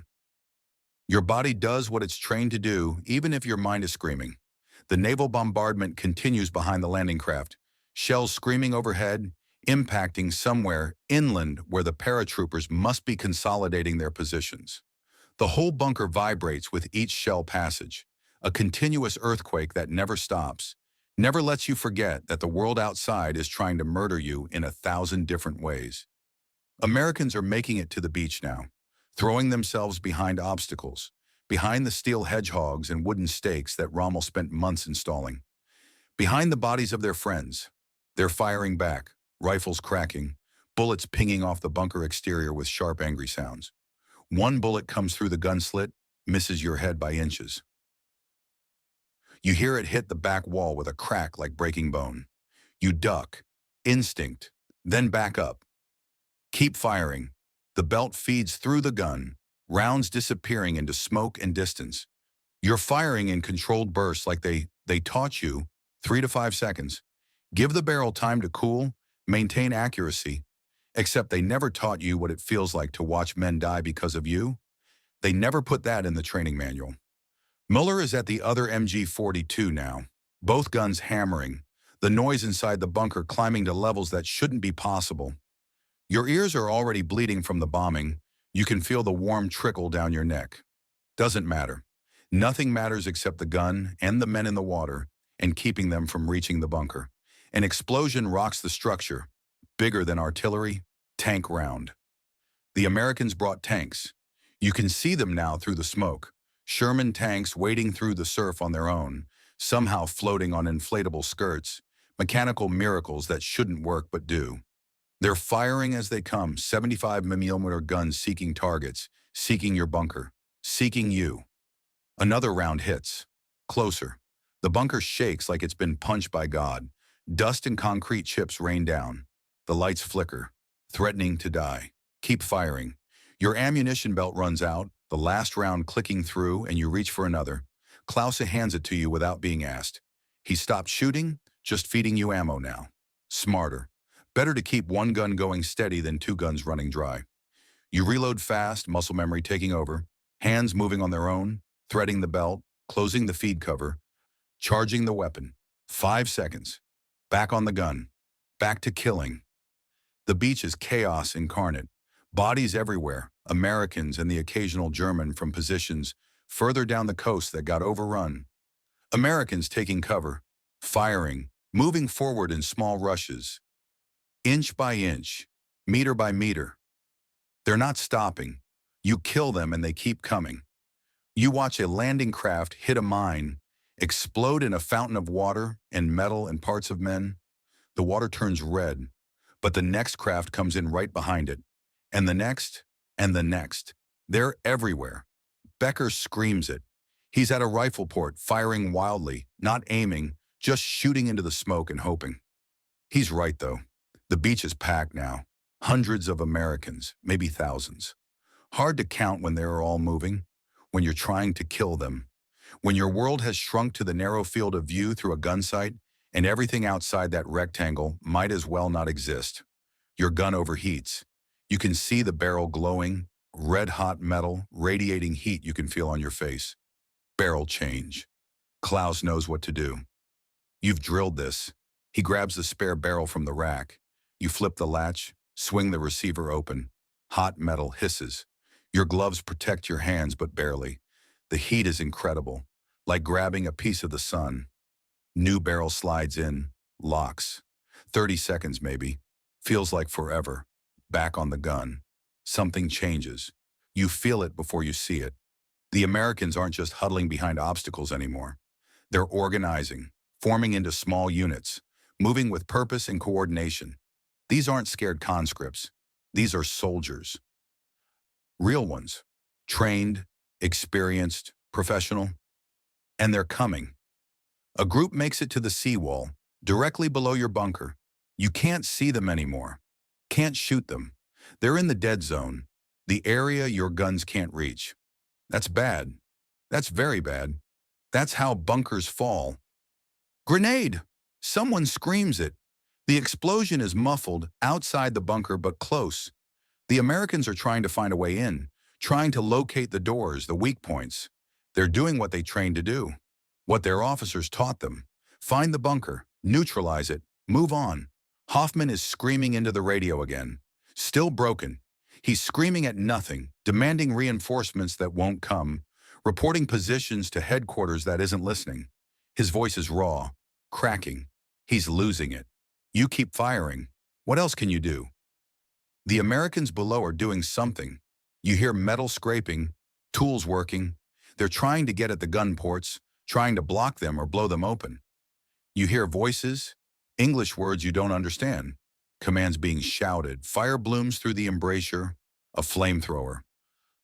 Your body does what it's trained to do, even if your mind is screaming. The naval bombardment continues behind the landing craft, shells screaming overhead, impacting somewhere inland where the paratroopers must be consolidating their positions. The whole bunker vibrates with each shell passage, a continuous earthquake that never stops, never lets you forget that the world outside is trying to murder you in 1,000 different ways. Americans are making it to the beach now, throwing themselves behind obstacles, behind the steel hedgehogs and wooden stakes that Rommel spent months installing, behind the bodies of their friends. They're firing back, rifles cracking, bullets pinging off the bunker exterior with sharp, angry sounds. One bullet comes through the gun slit, misses your head by inches. You hear it hit the back wall with a crack like breaking bone. You duck, instinct, then back up. Keep firing. The belt feeds through the gun, rounds disappearing into smoke and distance. You're firing in controlled bursts like they taught you, 3 to 5 seconds. Give the barrel time to cool, maintain accuracy. Except they never taught you what it feels like to watch men die because of you. They never put that in the training manual. Mueller is at the other MG-42 now, both guns hammering, the noise inside the bunker climbing to levels that shouldn't be possible. Your ears are already bleeding from the bombing. You can feel the warm trickle down your neck. Doesn't matter. Nothing matters except the gun and the men in the water and keeping them from reaching the bunker. An explosion rocks the structure, bigger than artillery, tank round. The Americans brought tanks. You can see them now through the smoke. Sherman tanks wading through the surf on their own, somehow floating on inflatable skirts, mechanical miracles that shouldn't work but do. They're firing as they come, 75mm guns seeking targets, seeking your bunker, seeking you. Another round hits. Closer. The bunker shakes like it's been punched by God. Dust and concrete chips rain down. The lights flicker, threatening to die. Keep firing. Your ammunition belt runs out, the last round clicking through, and you reach for another. Klaus hands it to you without being asked. He stopped shooting, just feeding you ammo now. Smarter. Better to keep one gun going steady than two guns running dry. You reload fast, muscle memory taking over, hands moving on their own, threading the belt, closing the feed cover, charging the weapon. 5 seconds. Back on the gun. Back to killing. The beach is chaos incarnate. Bodies everywhere, Americans and the occasional German from positions further down the coast that got overrun. Americans taking cover, firing, moving forward in small rushes. Inch by inch, meter by meter. They're not stopping. You kill them and they keep coming. You watch a landing craft hit a mine, explode in a fountain of water and metal and parts of men. The water turns red, but the next craft comes in right behind it. And the next, and the next. They're everywhere. Becker screams it. He's at a rifle port, firing wildly, not aiming, just shooting into the smoke and hoping. He's right, though. The beach is packed now. Hundreds of Americans, maybe thousands. Hard to count when they're all moving, when you're trying to kill them, when your world has shrunk to the narrow field of view through a gun sight, and everything outside that rectangle might as well not exist. Your gun overheats. You can see the barrel glowing, red-hot metal, radiating heat you can feel on your face. Barrel change. Klaus knows what to do. You've drilled this. He grabs the spare barrel from the rack. You flip the latch, swing the receiver open. Hot metal hisses. Your gloves protect your hands, but barely. The heat is incredible, like grabbing a piece of the sun. New barrel slides in, locks. 30 seconds maybe. Feels like forever. Back on the gun. Something changes. You feel it before you see it. The Americans aren't just huddling behind obstacles anymore. They're organizing, forming into small units, moving with purpose and coordination. These aren't scared conscripts. These are soldiers. Real ones. Trained, experienced, professional. And they're coming. A group makes it to the seawall, directly below your bunker. You can't see them anymore. Can't shoot them. They're in the dead zone, the area your guns can't reach. That's bad. That's very bad. That's how bunkers fall. Grenade! Someone screams it. The explosion is muffled outside the bunker but close. The Americans are trying to find a way in, trying to locate the doors, the weak points. They're doing what they trained to do, what their officers taught them. Find the bunker, neutralize it, move on. Hoffman is screaming into the radio again. Still broken. He's screaming at nothing, demanding reinforcements that won't come, reporting positions to headquarters that isn't listening. His voice is raw, cracking. He's losing it. You keep firing. What else can you do? The Americans below are doing something. You hear metal scraping, tools working. They're trying to get at the gun ports, trying to block them or blow them open. You hear voices, English words you don't understand. Commands being shouted, fire blooms through the embrasure, a flamethrower.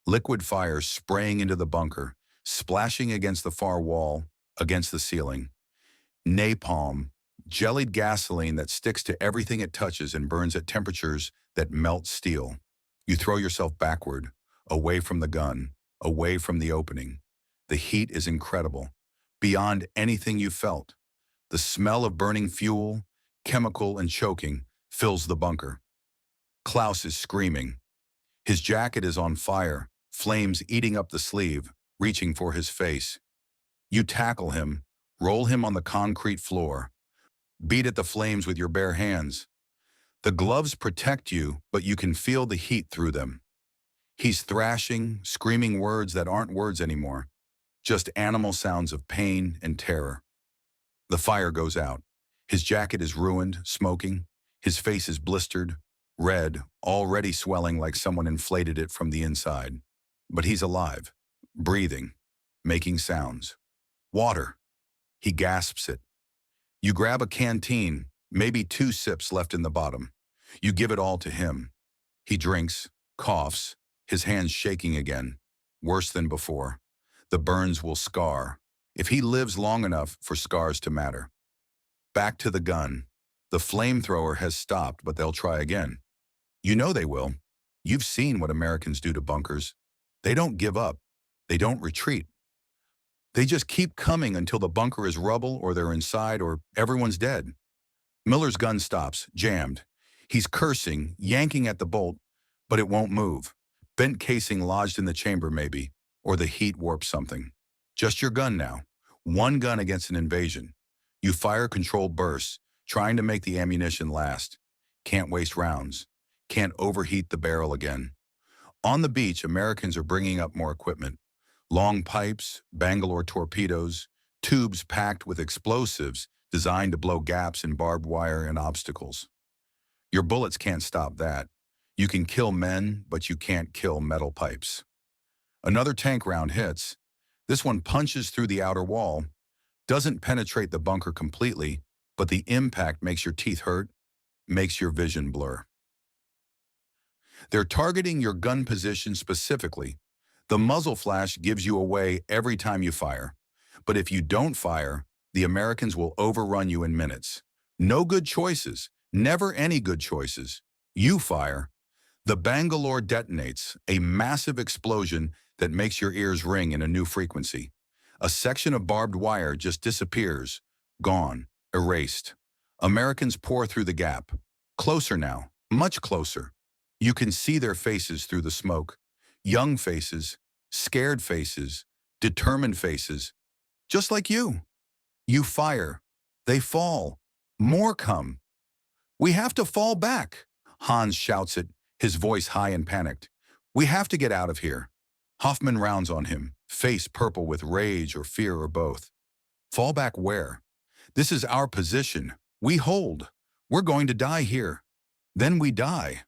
Liquid fire spraying into the bunker, splashing against the far wall, against the ceiling. Napalm, jellied gasoline that sticks to everything it touches and burns at temperatures that melt steel. You throw yourself backward, away from the gun, away from the opening. The heat is incredible, beyond anything you felt. The smell of burning fuel, chemical and choking, fills the bunker. Klaus is screaming. His jacket is on fire, flames eating up the sleeve, reaching for his face. You tackle him, roll him on the concrete floor. Beat at the flames with your bare hands. The gloves protect you, but you can feel the heat through them. He's thrashing, screaming words that aren't words anymore, just animal sounds of pain and terror. The fire goes out. His jacket is ruined, smoking. His face is blistered, red, already swelling like someone inflated it from the inside. But he's alive, breathing, making sounds. Water. He gasps it. You grab a canteen, maybe 2 sips left in the bottom. You give it all to him. He drinks, coughs, his hands shaking again. Worse than before. The burns will scar, if he lives long enough for scars to matter. Back to the gun. The flamethrower has stopped, but they'll try again. You know they will. You've seen what Americans do to bunkers. They don't give up. They don't retreat. They just keep coming until the bunker is rubble or they're inside or everyone's dead. Miller's gun stops, jammed. He's cursing, yanking at the bolt, but it won't move. Bent casing lodged in the chamber maybe, or the heat warped something. Just your gun now. One gun against an invasion. You fire controlled bursts, trying to make the ammunition last. Can't waste rounds. Can't overheat the barrel again. On the beach, Americans are bringing up more equipment. Long pipes, Bangalore torpedoes, tubes packed with explosives designed to blow gaps in barbed wire and obstacles. Your bullets can't stop that. You can kill men, but you can't kill metal pipes. Another tank round hits. This one punches through the outer wall, doesn't penetrate the bunker completely, but the impact makes your teeth hurt, makes your vision blur. They're targeting your gun position specifically. The muzzle flash gives you away every time you fire. But if you don't fire, the Americans will overrun you in minutes. No good choices, Never any good choices. You fire. The Bangalore detonates, a massive explosion that makes your ears ring in a new frequency. A section of barbed wire just disappears, gone, erased. Americans pour through the gap. Closer now, much closer. You can see their faces through the smoke. Young faces, scared faces, determined faces. Just like you. You fire. They fall. More come. We have to fall back. Hans shouts it, his voice high and panicked. We have to get out of here. Hoffman rounds on him, face purple with rage or fear or both. Fall back where? This is our position. We hold. We're going to die here. Then we die.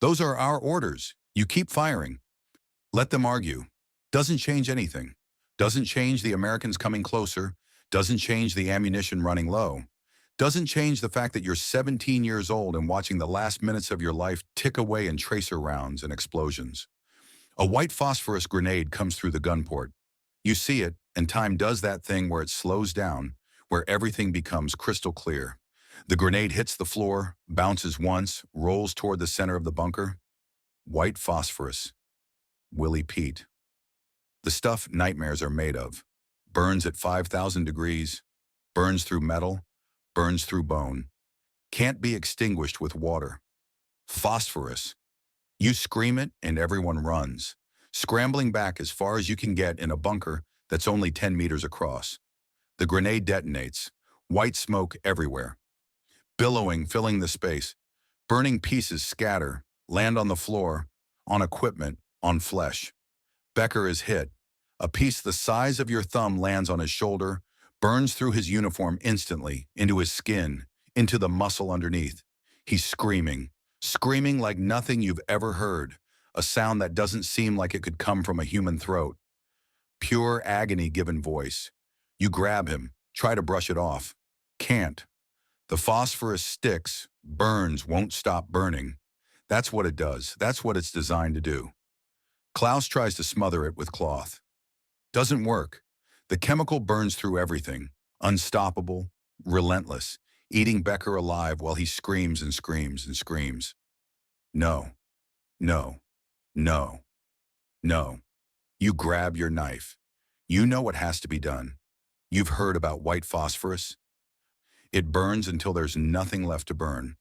Those are our orders. You keep firing. Let them argue. Doesn't change anything. Doesn't change the Americans coming closer. Doesn't change the ammunition running low. Doesn't change the fact that you're 17 years old and watching the last minutes of your life tick away in tracer rounds and explosions. A white phosphorus grenade comes through the gun port. You see it, and time does that thing where it slows down, where everything becomes crystal clear. The grenade hits the floor, bounces once, rolls toward the center of the bunker. White phosphorus. Willie Pete. The stuff nightmares are made of. Burns at 5,000 degrees, burns through metal, burns through bone. Can't be extinguished with water. Phosphorus. You scream it and everyone runs, scrambling back as far as you can get in a bunker that's only 10 meters across. The grenade detonates, white smoke everywhere. Billowing, filling the space. Burning pieces scatter, land on the floor, on equipment, on flesh. Becker is hit. A piece the size of your thumb lands on his shoulder, burns through his uniform instantly, into his skin, into the muscle underneath. He's screaming, screaming like nothing you've ever heard, a sound that doesn't seem like it could come from a human throat. Pure agony given voice. You grab him, try to brush it off. Can't. The phosphorus sticks, burns, won't stop burning. That's what it does. That's what it's designed to do. Klaus tries to smother it with cloth. Doesn't work. The chemical burns through everything, unstoppable, relentless, eating Becker alive while he screams and screams and screams. No, no, no, no. You grab your knife. You know what has to be done. You've heard about white phosphorus. It burns until there's nothing left to burn.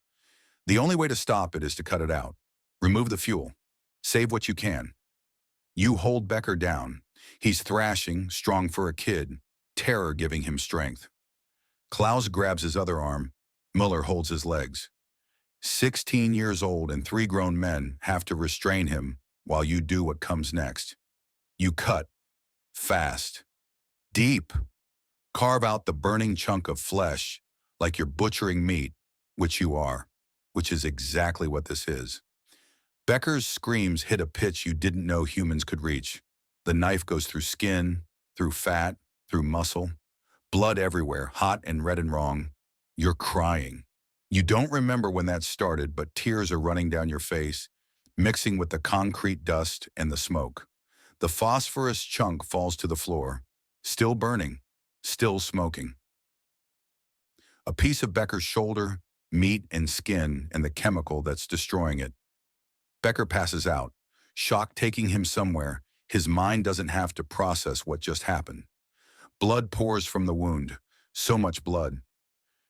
The only way to stop it is to cut it out. Remove the fuel. Save what you can. You hold Becker down. He's thrashing, strong for a kid, terror giving him strength. Klaus grabs his other arm. Muller holds his legs. 16 years old and 3 grown men have to restrain him while you do what comes next. You cut. Fast. Deep. Carve out the burning chunk of flesh like you're butchering meat, which you are, which is exactly what this is. Becker's screams hit a pitch you didn't know humans could reach. The knife goes through skin, through fat, through muscle. Blood everywhere, hot and red and wrong. You're crying. You don't remember when that started, but tears are running down your face, mixing with the concrete dust and the smoke. The phosphorus chunk falls to the floor, still burning, still smoking. A piece of Becker's shoulder, meat and skin, and the chemical that's destroying it. Becker passes out, shock taking him somewhere. His mind doesn't have to process what just happened. Blood pours from the wound, so much blood.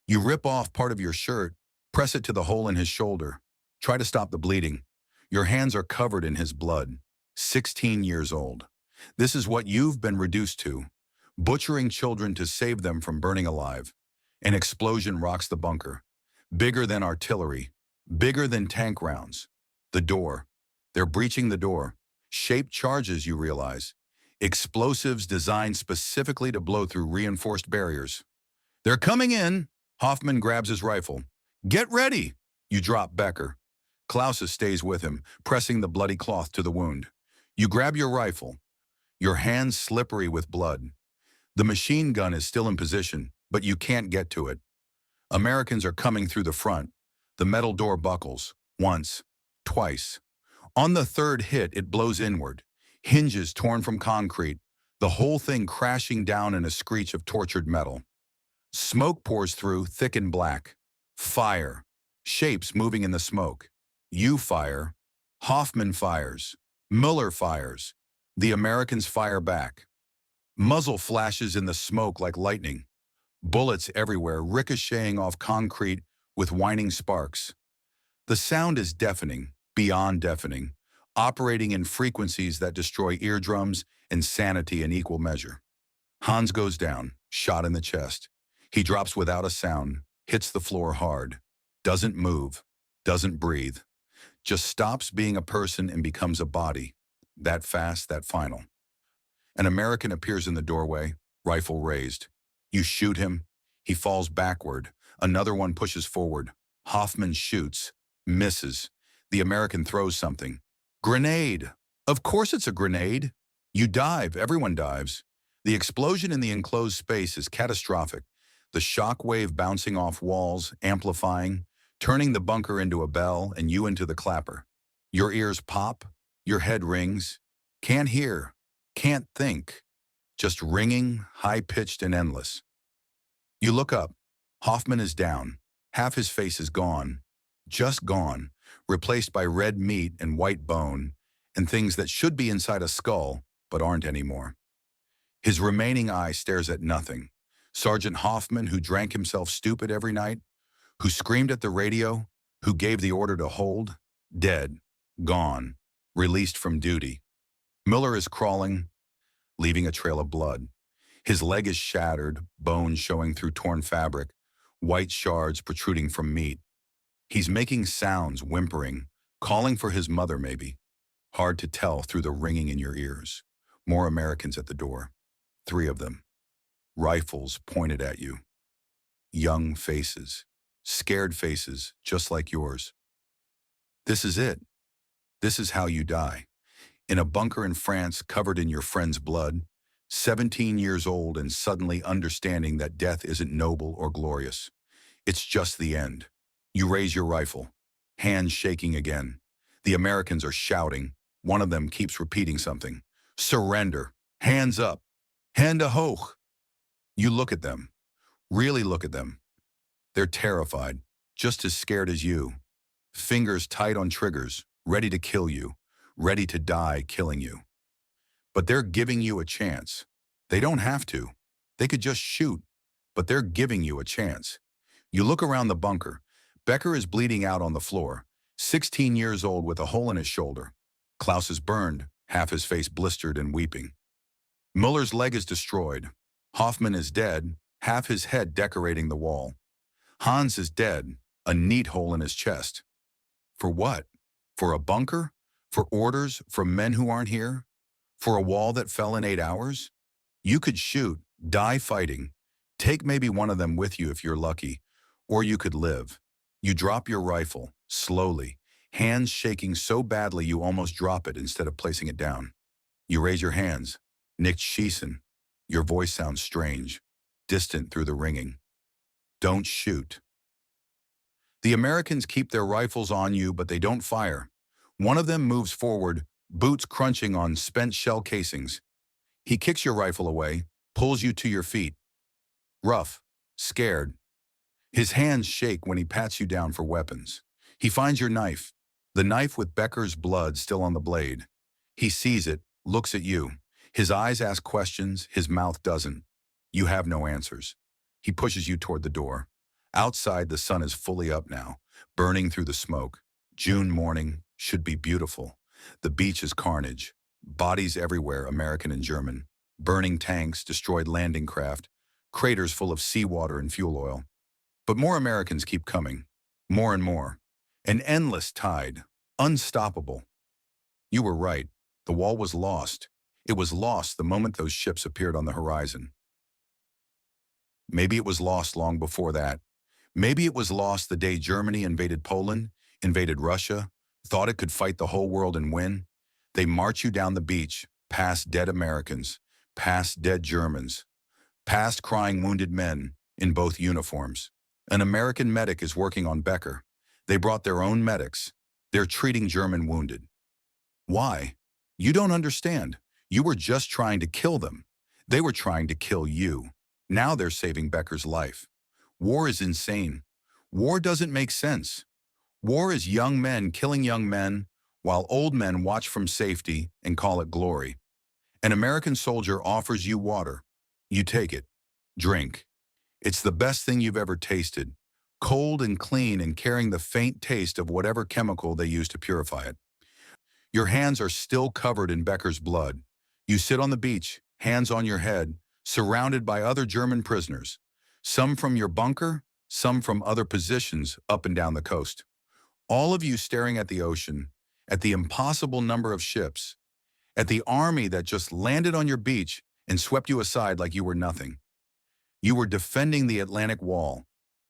You rip off part of your shirt, press it to the hole in his shoulder. Try to stop the bleeding. Your hands are covered in his blood. 16 years old. This is what you've been reduced to. Butchering children to save them from burning alive. An explosion rocks the bunker. Bigger than artillery. Bigger than tank rounds. The door. They're breaching the door. Shaped charges, you realize. Explosives designed specifically to blow through reinforced barriers. They're coming in. Hoffman grabs his rifle. Get ready. You drop Becker. Klaus stays with him, pressing the bloody cloth to the wound. You grab your rifle. Your hands slippery with blood. The machine gun is still in position, but you can't get to it. Americans are coming through the front. The metal door buckles. Once. Twice. On the third hit, it blows inward. Hinges torn from concrete. The whole thing crashing down in a screech of tortured metal. Smoke pours through, thick and black. Fire. Shapes moving in the smoke. You fire. Hoffman fires. Miller fires. The Americans fire back. Muzzle flashes in the smoke like lightning. Bullets everywhere ricocheting off concrete with whining sparks. The sound is deafening, beyond deafening, operating in frequencies that destroy eardrums and sanity in equal measure. Hans goes down, shot in the chest. He drops without a sound, hits the floor hard, doesn't move, doesn't breathe, just stops being a person and becomes a body. That fast, that final. An American appears in the doorway, rifle raised. You shoot him. He falls backward. Another one pushes forward. Hoffman shoots, misses. The American throws something. Grenade! Of course it's a grenade. You dive, everyone dives. The explosion in the enclosed space is catastrophic. The shock wave bouncing off walls, amplifying, turning the bunker into a bell and you into the clapper. Your ears pop, your head rings. Can't hear, can't think. Just ringing, high-pitched and endless. You look up. Hoffman is down. Half his face is gone. Just gone, replaced by red meat and white bone, and things that should be inside a skull, but aren't anymore. His remaining eye stares at nothing. Sergeant Hoffman, who drank himself stupid every night, who screamed at the radio, who gave the order to hold, dead, gone, released from duty. Miller is crawling, leaving a trail of blood. His leg is shattered, bones showing through torn fabric, white shards protruding from meat. He's making sounds, whimpering, calling for his mother maybe. Hard to tell through the ringing in your ears. More Americans at the door. 3 of them. Rifles pointed at you. Young faces. Scared faces, just like yours. This is it. This is how you die. In a bunker in France covered in your friend's blood, 17 years old and suddenly understanding that death isn't noble or glorious. It's just the end. You raise your rifle, hands shaking again. The Americans are shouting. One of them keeps repeating something. Surrender. Hands up. Hände hoch. You look at them. Really look at them. They're terrified, just as scared as you. Fingers tight on triggers, ready to kill you, ready to die killing you. But they're giving you a chance. They don't have to. They could just shoot, but they're giving you a chance. You look around the bunker. Becker is bleeding out on the floor, 16 years old with a hole in his shoulder. Klaus is burned, half his face blistered and weeping. Muller's leg is destroyed. Hoffman is dead, half his head decorating the wall. Hans is dead, a neat hole in his chest. For what? For a bunker? For orders from men who aren't here? For a wall that fell in 8 hours? You could shoot, die fighting. Take maybe one of them with you if you're lucky. Or you could live. You drop your rifle, slowly, hands shaking so badly you almost drop it instead of placing it down. You raise your hands. Nicht schießen. Your voice sounds strange, distant through the ringing. Don't shoot. The Americans keep their rifles on you, but they don't fire. One of them moves forward, boots crunching on spent shell casings. He kicks your rifle away, pulls you to your feet. Rough, scared. His hands shake when he pats you down for weapons. He finds your knife, the knife with Becker's blood still on the blade. He sees it, looks at you. His eyes ask questions, his mouth doesn't. You have no answers. He pushes you toward the door. Outside, the sun is fully up now, burning through the smoke. June morning should be beautiful. The beach is carnage. Bodies everywhere, American and German. Burning tanks, destroyed landing craft, craters full of seawater and fuel oil. But more Americans keep coming. More and more. An endless tide. Unstoppable. You were right. The wall was lost. It was lost the moment those ships appeared on the horizon. Maybe it was lost long before that. Maybe it was lost the day Germany invaded Poland, invaded Russia, thought it could fight the whole world and win. They march you down the beach, past dead Americans, past dead Germans, past crying wounded men in both uniforms. An American medic is working on Becker. They brought their own medics. They're treating German wounded. Why? You don't understand. You were just trying to kill them. They were trying to kill you. Now they're saving Becker's life. War is insane. War doesn't make sense. War is young men killing young men, while old men watch from safety and call it glory. An American soldier offers you water. You take it. Drink. It's the best thing you've ever tasted, cold and clean and carrying the faint taste of whatever chemical they use to purify it. Your hands are still covered in Becker's blood. You sit on the beach, hands on your head, surrounded by other German prisoners, some from your bunker, some from other positions up and down the coast. All of you staring at the ocean, at the impossible number of ships, at the army that just landed on your beach and swept you aside like you were nothing. You were defending the Atlantic Wall,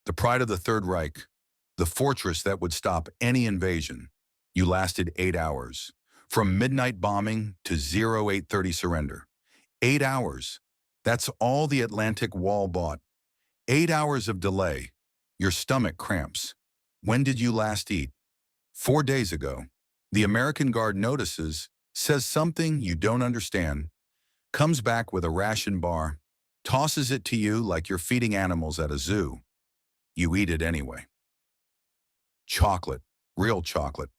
the pride of the Third Reich, the fortress that would stop any invasion. You lasted 8 hours, from midnight bombing to 0830 surrender. 8 hours. That's all the Atlantic Wall bought. 8 hours of delay. Your stomach cramps. When did you last eat? 4 days ago. The American guard notices, says something you don't understand, comes back with a ration bar, tosses it to you like you're feeding animals at a zoo. You eat it anyway. Chocolate. Real chocolate.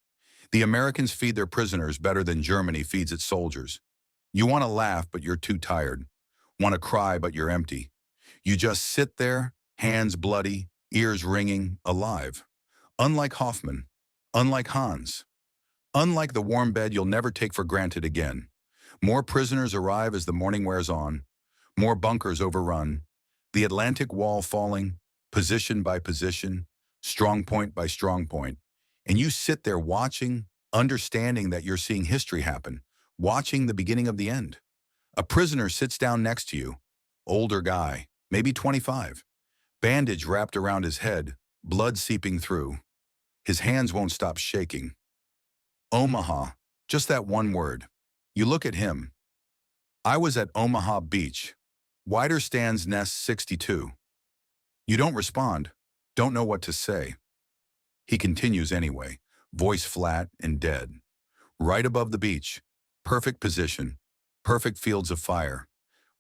The Americans feed their prisoners better than Germany feeds its soldiers. You want to laugh, but you're too tired. Want to cry, but you're empty. You just sit there, hands bloody, ears ringing, alive. Unlike Hoffman, unlike Hans, unlike the warm bed you'll never take for granted again. More prisoners arrive as the morning wears on, more bunkers overrun, the Atlantic Wall falling, position by position, strong point by strong point, and you sit there watching, understanding that you're seeing history happen, watching the beginning of the end. A prisoner sits down next to you, older guy, maybe 25, bandage wrapped around his head, blood seeping through. His hands won't stop shaking. Omaha, just that one word. You look at him. I was at Omaha Beach. Wider stands nest 62. You don't respond, don't know what to say. He continues anyway, voice flat and dead. Right above the beach, perfect position, perfect fields of fire.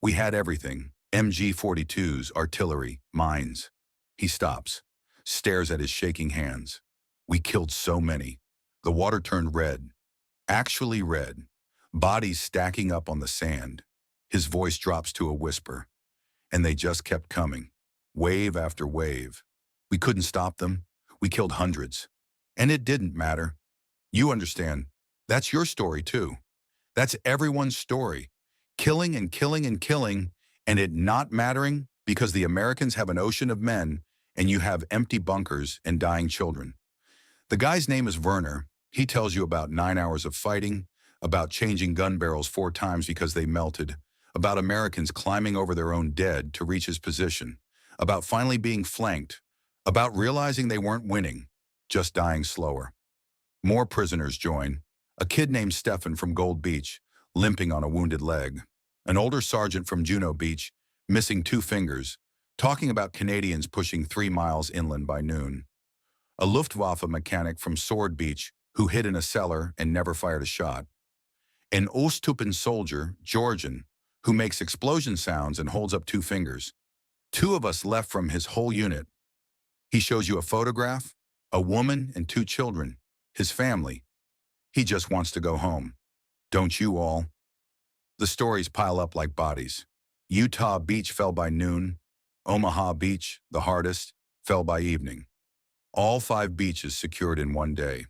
We had everything, MG-42s, artillery, mines. He stops, stares at his shaking hands. We killed so many. The water turned red, actually red, bodies stacking up on the sand. His voice drops to a whisper. And they just kept coming, wave after wave. We couldn't stop them. We killed hundreds. And it didn't matter. You understand. That's your story too. That's everyone's story. Killing and killing and killing, and it not mattering because the Americans have an ocean of men and you have empty bunkers and dying children. The guy's name is Werner. He tells you about 9 hours of fighting, about changing gun barrels 4 times because they melted, about Americans climbing over their own dead to reach his position, about finally being flanked, about realizing they weren't winning, just dying slower. More prisoners join. A kid named Stefan from Gold Beach, limping on a wounded leg. An older sergeant from Juno Beach, missing 2 fingers, talking about Canadians pushing 3 miles inland by noon. A Luftwaffe mechanic from Sword Beach who hid in a cellar and never fired a shot. An Osttypen soldier, Georgian, who makes explosion sounds and holds up 2 fingers. 2 of us left from his whole unit. He shows you a photograph, a woman and 2 children, his family. He just wants to go home. Don't you all? The stories pile up like bodies. Utah Beach fell by noon. Omaha Beach, the hardest, fell by evening. All 5 beaches secured in one day.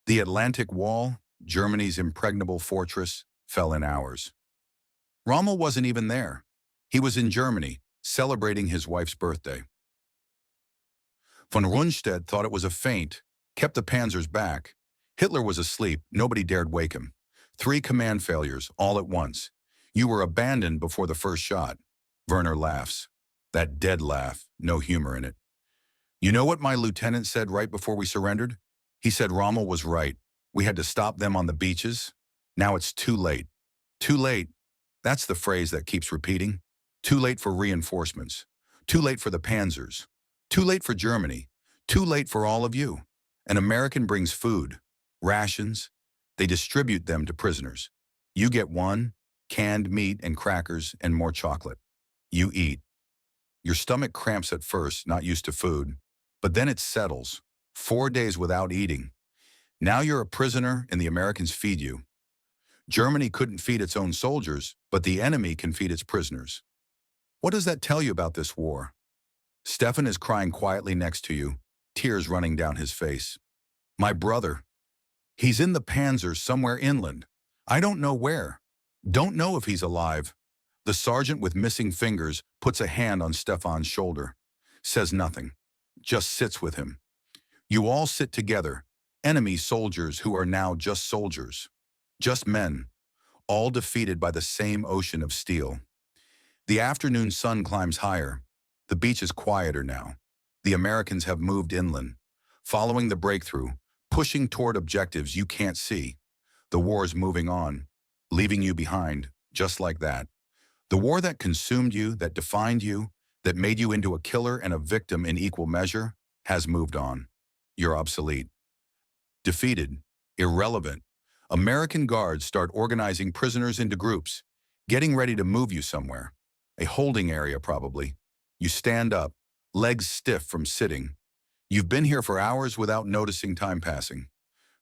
The Atlantic Wall, Germany's impregnable fortress, fell in hours. Rommel wasn't even there. He was in Germany, celebrating his wife's birthday. Von Rundstedt thought it was a feint, kept the panzers back. Hitler was asleep, nobody dared wake him. 3 command failures, all at once. You were abandoned before the first shot. Werner laughs. That dead laugh, no humor in it. You know what my lieutenant said right before we surrendered? He said Rommel was right. We had to stop them on the beaches. Now it's too late. Too late. That's the phrase that keeps repeating. Too late for reinforcements. Too late for the panzers. Too late for Germany. Too late for all of you. An American brings food, rations. They distribute them to prisoners. You get 1, canned meat and crackers and more chocolate. You eat. Your stomach cramps at first, not used to food, but then it settles. 4 days without eating. Now you're a prisoner and the Americans feed you. Germany couldn't feed its own soldiers, but the enemy can feed its prisoners. What does that tell you about this war? Stefan is crying quietly next to you, tears running down his face. My brother. He's in the Panzers somewhere inland. I don't know where. Don't know if he's alive. The sergeant with missing fingers puts a hand on Stefan's shoulder. Says nothing. Just sits with him. You all sit together. Enemy soldiers who are now just soldiers. Just men. All defeated by the same ocean of steel. The afternoon sun climbs higher. The beach is quieter now. The Americans have moved inland, following the breakthrough, pushing toward objectives you can't see. The war is moving on, leaving you behind, just like that. The war that consumed you, that defined you, that made you into a killer and a victim in equal measure, has moved on. You're obsolete. Defeated, irrelevant. American guards start organizing prisoners into groups, getting ready to move you somewhere. A holding area, probably. You stand up, legs stiff from sitting. You've been here for hours without noticing time passing.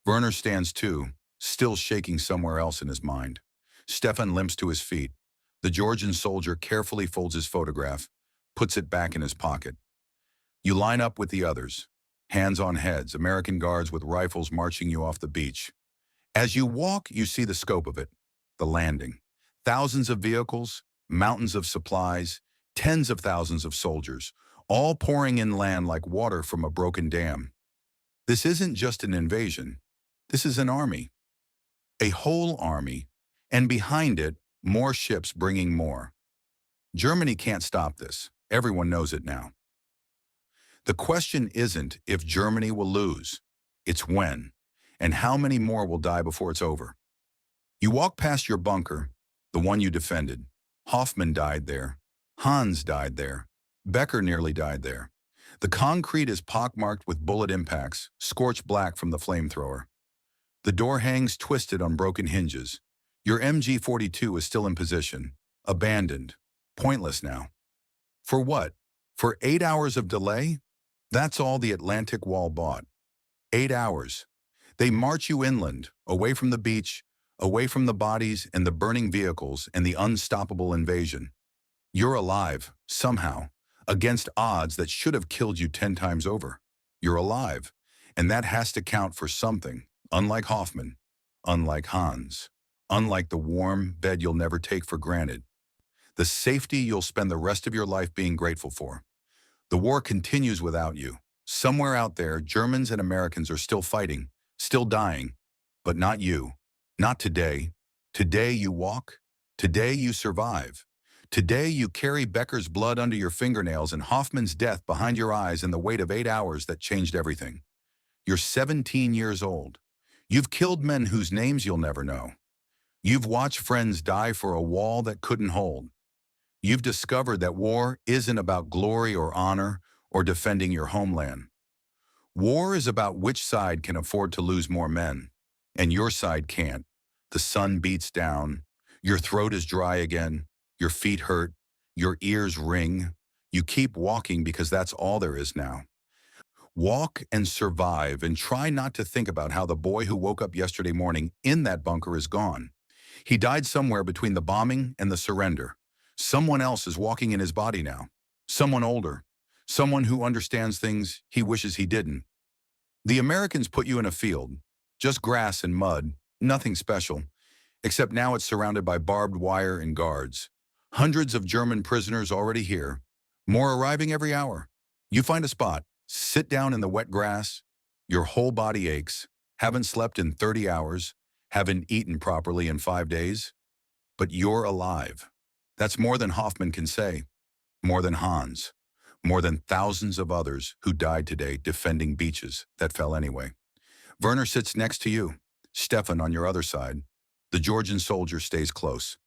Werner stands too, still shaking somewhere else in his mind. Stefan limps to his feet. The Georgian soldier carefully folds his photograph, puts it back in his pocket. You line up with the others. Hands on heads, American guards with rifles marching you off the beach. As you walk, you see the scope of it. The landing. Thousands of vehicles, mountains of supplies, tens of thousands of soldiers, all pouring inland like water from a broken dam. This isn't just an invasion. This is an army. A whole army, and behind it, more ships bringing more. Germany can't stop this. Everyone knows it now. The question isn't if Germany will lose. It's when, and how many more will die before it's over. You walk past your bunker, the one you defended. Hoffman died there. Hans died there. Becker nearly died there. The concrete is pockmarked with bullet impacts, scorched black from the flamethrower. The door hangs twisted on broken hinges. Your MG-42 is still in position, abandoned, pointless now. For what? For 8 hours of delay? That's all the Atlantic Wall bought. 8 hours. They march you inland, away from the beach, away from the bodies and the burning vehicles and the unstoppable invasion. You're alive, somehow, against odds that should have killed you 10 times over. You're alive, and that has to count for something, unlike Hoffman, unlike Hans, unlike the warm bed you'll never take for granted, the safety you'll spend the rest of your life being grateful for. The war continues without you. Somewhere out there, Germans and Americans are still fighting, still dying, but not you. Not today. Today you walk. Today you survive. Today you carry Becker's blood under your fingernails and Hoffman's death behind your eyes and the weight of 8 hours that changed everything. You're 17 years old. You've killed men whose names you'll never know. You've watched friends die for a wall that couldn't hold. You've discovered that war isn't about glory or honor or defending your homeland. War is about which side can afford to lose more men, and your side can't. The sun beats down. Your throat is dry again. Your feet hurt. Your ears ring. You keep walking because that's all there is now. Walk and survive and try not to think about how the boy who woke up yesterday morning in that bunker is gone. He died somewhere between the bombing and the surrender. Someone else is walking in his body now. Someone older. Someone who understands things he wishes he didn't. The Americans put you in a field. Just grass and mud. Nothing special. Except now it's surrounded by barbed wire and guards. Hundreds of German prisoners already here. More arriving every hour. You find a spot. Sit down in the wet grass. Your whole body aches. Haven't slept in 30 hours. Haven't eaten properly in 5 days. But you're alive. That's more than Hoffman can say. More than Hans. More than thousands of others who died today defending beaches that fell anyway. Werner sits next to you. Stefan on your other side. The Georgian soldier stays close.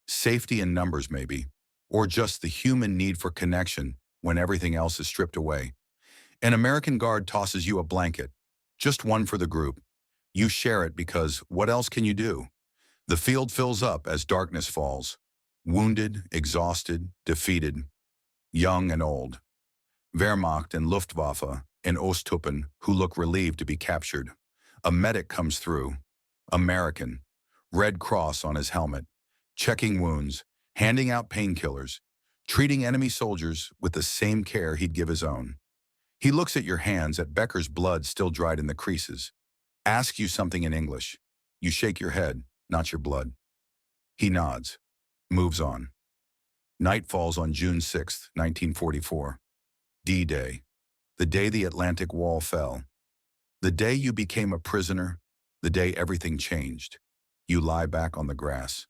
Safety in numbers maybe, or just the human need for connection when everything else is stripped away. An American guard tosses you a blanket, just one for the group. You share it because what else can you do? The field fills up as darkness falls. Wounded, exhausted, defeated, young and old. Wehrmacht and Luftwaffe and Ostuppen, who look relieved to be captured. A medic comes through. American. Red Cross on his helmet. Checking wounds, handing out painkillers, treating enemy soldiers with the same care he'd give his own. He looks at your hands, at Becker's blood still dried in the creases. Asks you something in English. You shake your head, not your blood. He nods. Moves on. Night falls on June 6, 1944. D-Day. The day the Atlantic Wall fell. The day you became a prisoner. The day everything changed. You lie back on the grass.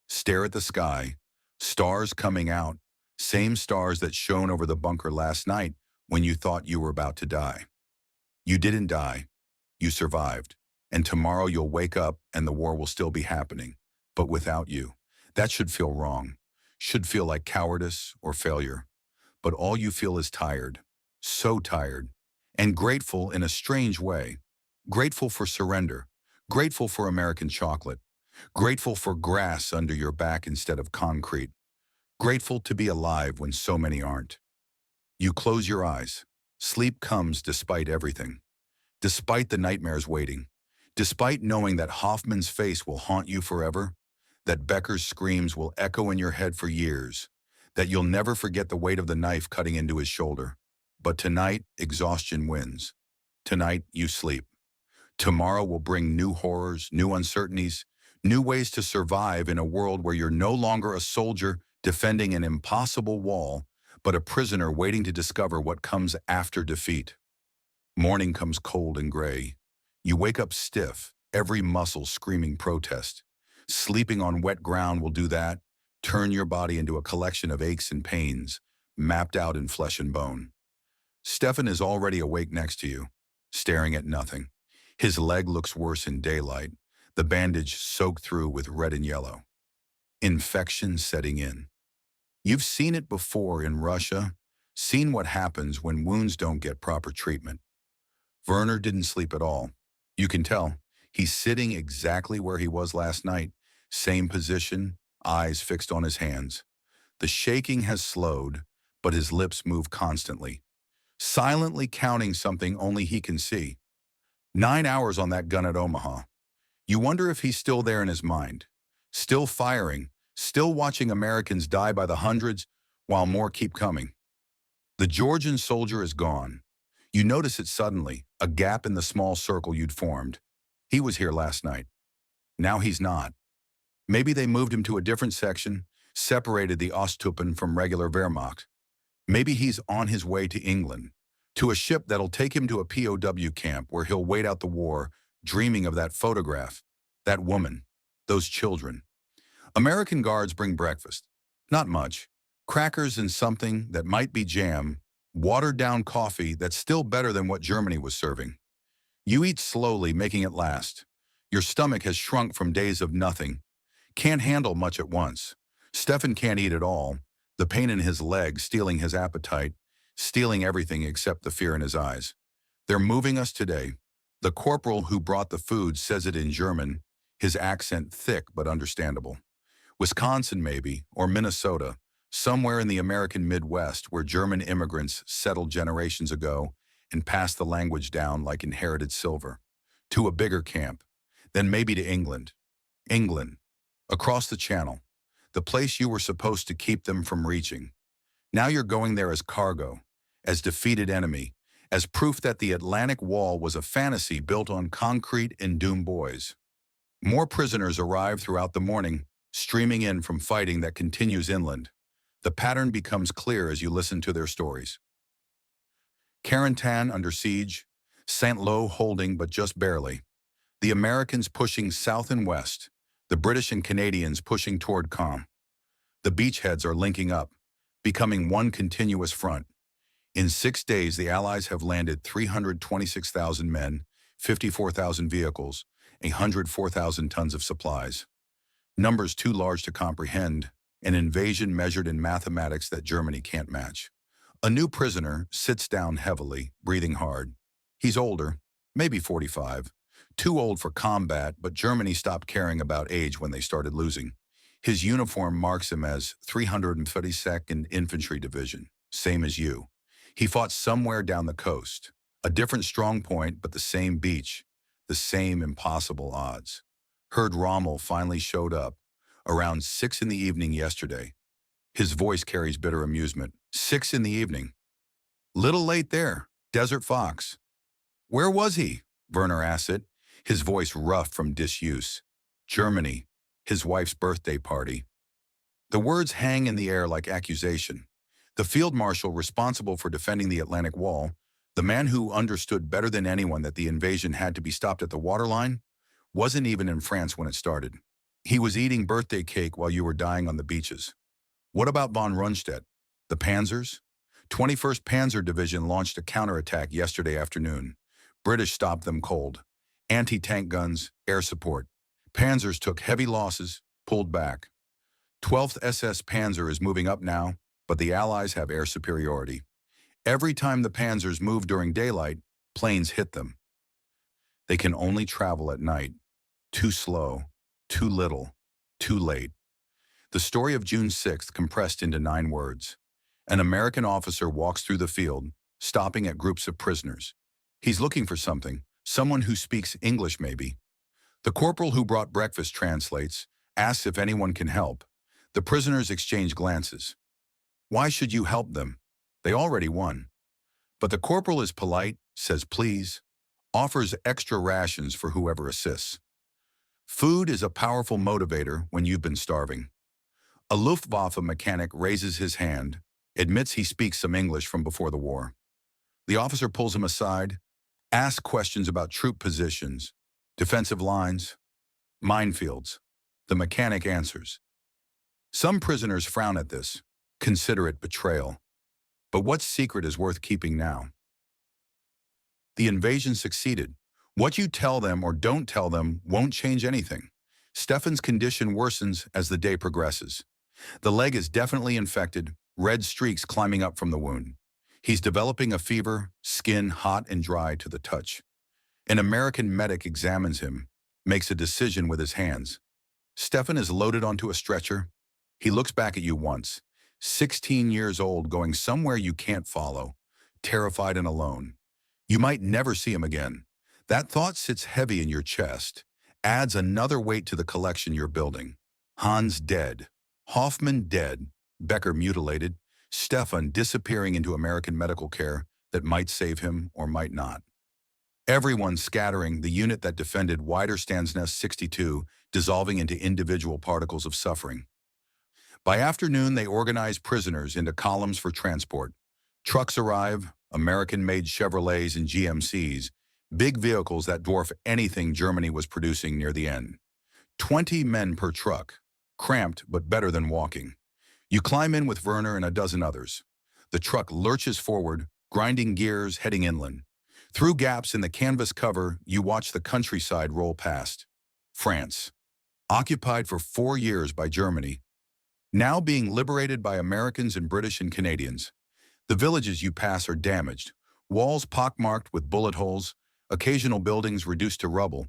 Stare at the sky. Stars coming out. Same stars that shone over the bunker last night when you thought you were about to die. You didn't die. You survived. And tomorrow you'll wake up and the war will still be happening. But without you. That should feel wrong. Should feel like cowardice or failure. But all you feel is tired. So tired. And grateful in a strange way. Grateful for surrender. Grateful for American chocolate. Grateful for grass under your back instead of concrete. Grateful to be alive when so many aren't. You close your eyes. Sleep comes despite everything. Despite the nightmares waiting. Despite knowing that Hoffman's face will haunt you forever. That Becker's screams will echo in your head for years. That you'll never forget the weight of the knife cutting into his shoulder. But tonight, exhaustion wins. Tonight, you sleep. Tomorrow will bring new horrors, new uncertainties, new ways to survive in a world where you're no longer a soldier defending an impossible wall, but a prisoner waiting to discover what comes after defeat. Morning comes cold and gray. You wake up stiff, every muscle screaming protest. Sleeping on wet ground will do that, turn your body into a collection of aches and pains, mapped out in flesh and bone. Stefan is already awake next to you, staring at nothing. His leg looks worse in daylight, the bandage soaked through with red and yellow. Infection setting in. You've seen it before in Russia, seen what happens when wounds don't get proper treatment. Werner didn't sleep at all. You can tell. He's sitting exactly where he was last night, same position, eyes fixed on his hands. The shaking has slowed, but his lips move constantly, silently counting something only he can see. 9 hours on that gun at Omaha. You wonder if he's still there in his mind, still firing, still watching Americans die by the hundreds while more keep coming. The Georgian soldier is gone. You notice it suddenly, a gap in the small circle you'd formed. He was here last night. Now he's not. Maybe they moved him to a different section, separated the Osttuppen from regular Wehrmacht. Maybe he's on his way to England, to a ship that'll take him to a POW camp where he'll wait out the war, dreaming of that photograph, that woman, those children. American guards bring breakfast. Not much. Crackers and something that might be jam, watered-down coffee that's still better than what Germany was serving. You eat slowly, making it last. Your stomach has shrunk from days of nothing. Can't handle much at once. Stefan can't eat at all, the pain in his leg stealing his appetite, stealing everything except the fear in his eyes. They're moving us today. The corporal who brought the food says it in German, his accent thick but understandable. Wisconsin maybe, or Minnesota, somewhere in the American Midwest where German immigrants settled generations ago and passed the language down like inherited silver. To a bigger camp, then maybe to England. England, across the channel, the place you were supposed to keep them from reaching. Now you're going there as cargo, as defeated enemy, as proof that the Atlantic Wall was a fantasy built on concrete and doomed boys. More prisoners arrive throughout the morning, streaming in from fighting that continues inland. The pattern becomes clear as you listen to their stories. Carentan under siege, St. Lo holding but just barely. The Americans pushing south and west, the British and Canadians pushing toward Caen. The beachheads are linking up, becoming one continuous front. In 6 days, the Allies have landed 326,000 men, 54,000 vehicles, 104,000 tons of supplies. Numbers too large to comprehend, an invasion measured in mathematics that Germany can't match. A new prisoner sits down heavily, breathing hard. He's older, maybe 45. Too old for combat, but Germany stopped caring about age when they started losing. His uniform marks him as 352nd Infantry Division, same as you. He fought somewhere down the coast. A different strong point, but the same beach, the same impossible odds. Heard Rommel finally showed up around 6 in the evening yesterday. His voice carries bitter amusement. 6 in the evening. Little late there, Desert Fox. Where was he? Werner asked it, his voice rough from disuse. Germany, his wife's birthday party. The words hang in the air like accusation. The field marshal responsible for defending the Atlantic Wall, the man who understood better than anyone that the invasion had to be stopped at the waterline, wasn't even in France when it started. He was eating birthday cake while you were dying on the beaches. What about von Rundstedt? The Panzers? 21st Panzer Division launched a counterattack yesterday afternoon. British stopped them cold. Anti-tank guns, air support. Panzers took heavy losses, pulled back. 12th SS Panzer is moving up now, but the Allies have air superiority. Every time the Panzers move during daylight, planes hit them. They can only travel at night. Too slow, too little, too late. The story of June 6th compressed into 9 words. An American officer walks through the field, stopping at groups of prisoners. He's looking for something, someone who speaks English maybe. The corporal who brought breakfast translates, asks if anyone can help. The prisoners exchange glances. Why should you help them? They already won. But the corporal is polite, says please, offers extra rations for whoever assists. Food is a powerful motivator when you've been starving. A Luftwaffe mechanic raises his hand, admits he speaks some English from before the war. The officer pulls him aside, asks questions about troop positions, defensive lines, minefields. The mechanic answers. Some prisoners frown at this, consider it betrayal. But what secret is worth keeping now? The invasion succeeded. What you tell them or don't tell them won't change anything. Stefan's condition worsens as the day progresses. The leg is definitely infected, red streaks climbing up from the wound. He's developing a fever, skin hot and dry to the touch. An American medic examines him, makes a decision with his hands. Stefan is loaded onto a stretcher. He looks back at you once, 16 years old, going somewhere you can't follow, terrified and alone. You might never see him again. That thought sits heavy in your chest, adds another weight to the collection you're building. Hans dead, Hoffman dead, Becker mutilated, Stefan disappearing into American medical care that might save him or might not. Everyone scattering, the unit that defended Widerstandsnest 62, dissolving into individual particles of suffering. By afternoon, they organize prisoners into columns for transport. Trucks arrive, American-made Chevrolets and GMCs, big vehicles that dwarf anything Germany was producing near the end. 20 men per truck, cramped but better than walking. You climb in with Werner and a dozen others. The truck lurches forward, grinding gears, heading inland. Through gaps in the canvas cover, you watch the countryside roll past. France, occupied for 4 years by Germany, now being liberated by Americans and British and Canadians. The villages you pass are damaged, walls pockmarked with bullet holes, occasional buildings reduced to rubble.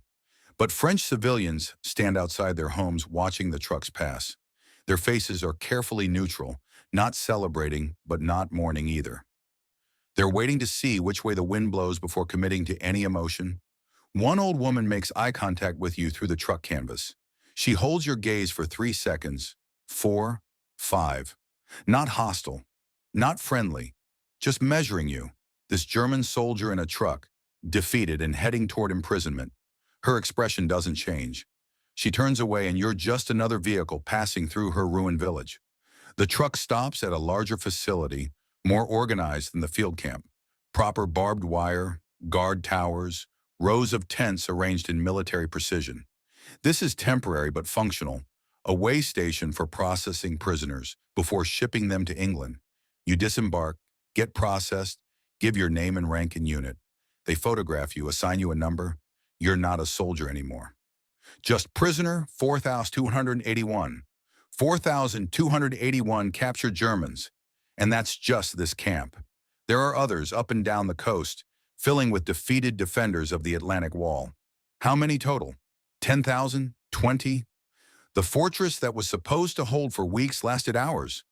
But French civilians stand outside their homes watching the trucks pass. Their faces are carefully neutral, not celebrating, but not mourning either. They're waiting to see which way the wind blows before committing to any emotion. One old woman makes eye contact with you through the truck canvas. She holds your gaze for 3 seconds, 4, 5. Not hostile, not friendly, just measuring you. This German soldier in a truck, defeated and heading toward imprisonment. Her expression doesn't change. She turns away and you're just another vehicle passing through her ruined village. The truck stops at a larger facility, more organized than the field camp. Proper barbed wire, guard towers, rows of tents arranged in military precision. This is temporary but functional, a way station for processing prisoners before shipping them to England. You disembark, get processed, give your name and rank and unit. They photograph you, assign you a number. You're not a soldier anymore. Just prisoner 4,281. 4,281 captured Germans. And that's just this camp. There are others up and down the coast, filling with defeated defenders of the Atlantic Wall. How many total? 10,000? 20? The fortress that was supposed to hold for weeks lasted hours.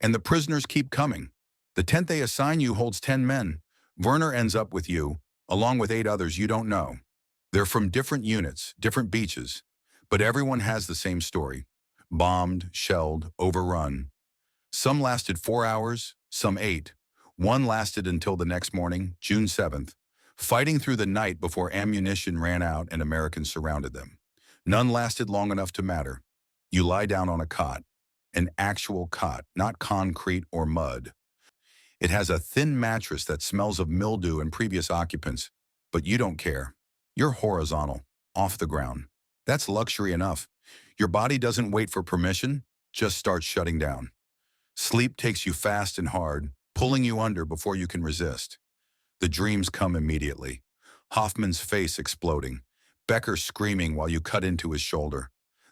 And the prisoners keep coming. The tent they assign you holds 10 men. Werner ends up with you, along with 8 others you don't know. They're from different units, different beaches, but everyone has the same story. Bombed, shelled, overrun. Some lasted 4 hours, some 8. One lasted until the next morning, June 7th, fighting through the night before ammunition ran out and Americans surrounded them. None lasted long enough to matter. You lie down on a cot, an actual cot, not concrete or mud. It has a thin mattress that smells of mildew and previous occupants, but you don't care. You're horizontal, off the ground. That's luxury enough. Your body doesn't wait for permission, just starts shutting down. Sleep takes you fast and hard, pulling you under before you can resist. The dreams come immediately. Hoffman's face exploding, Becker screaming while you cut into his shoulder,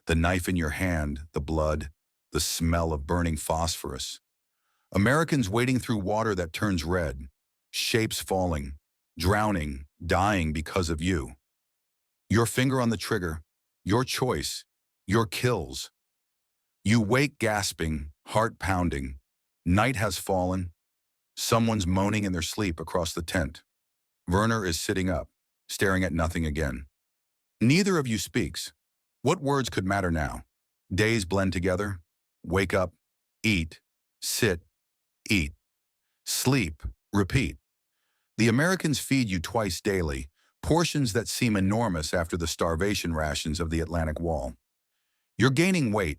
the knife in your hand, the blood, the smell of burning phosphorus. Americans wading through water that turns red, shapes falling, drowning, dying because of you. Your finger on the trigger, your choice, your kills. You wake gasping, heart pounding. Night has fallen. Someone's moaning in their sleep across the tent. Werner is sitting up, staring at nothing again. Neither of you speaks. What words could matter now? Days blend together. Wake up, eat, sit, eat, sleep, repeat. The Americans feed you twice daily, portions that seem enormous after the starvation rations of the Atlantic Wall. You're gaining weight.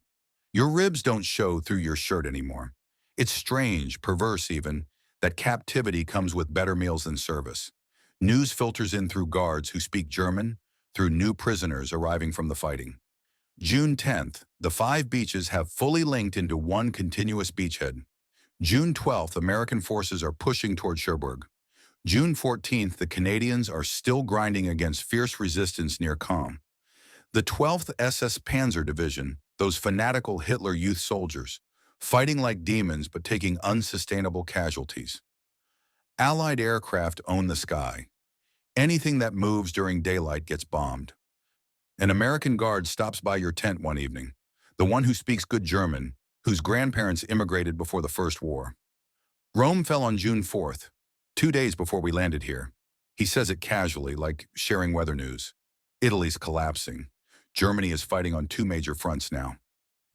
Your ribs don't show through your shirt anymore. It's strange, perverse even, that captivity comes with better meals than service. News filters in through guards who speak German, through new prisoners arriving from the fighting. June 10th, the 5 beaches have fully linked into one continuous beachhead. June 12th, American forces are pushing toward Cherbourg. June 14th, the Canadians are still grinding against fierce resistance near Caen. The 12th SS Panzer Division, those fanatical Hitler youth soldiers, fighting like demons but taking unsustainable casualties. Allied aircraft own the sky. Anything that moves during daylight gets bombed. An American guard stops by your tent one evening, the one who speaks good German, whose grandparents immigrated before the First War. Rome fell on June 4th, 2 days before we landed here. He says it casually, like sharing weather news. Italy's collapsing. Germany is fighting on 2 major fronts now.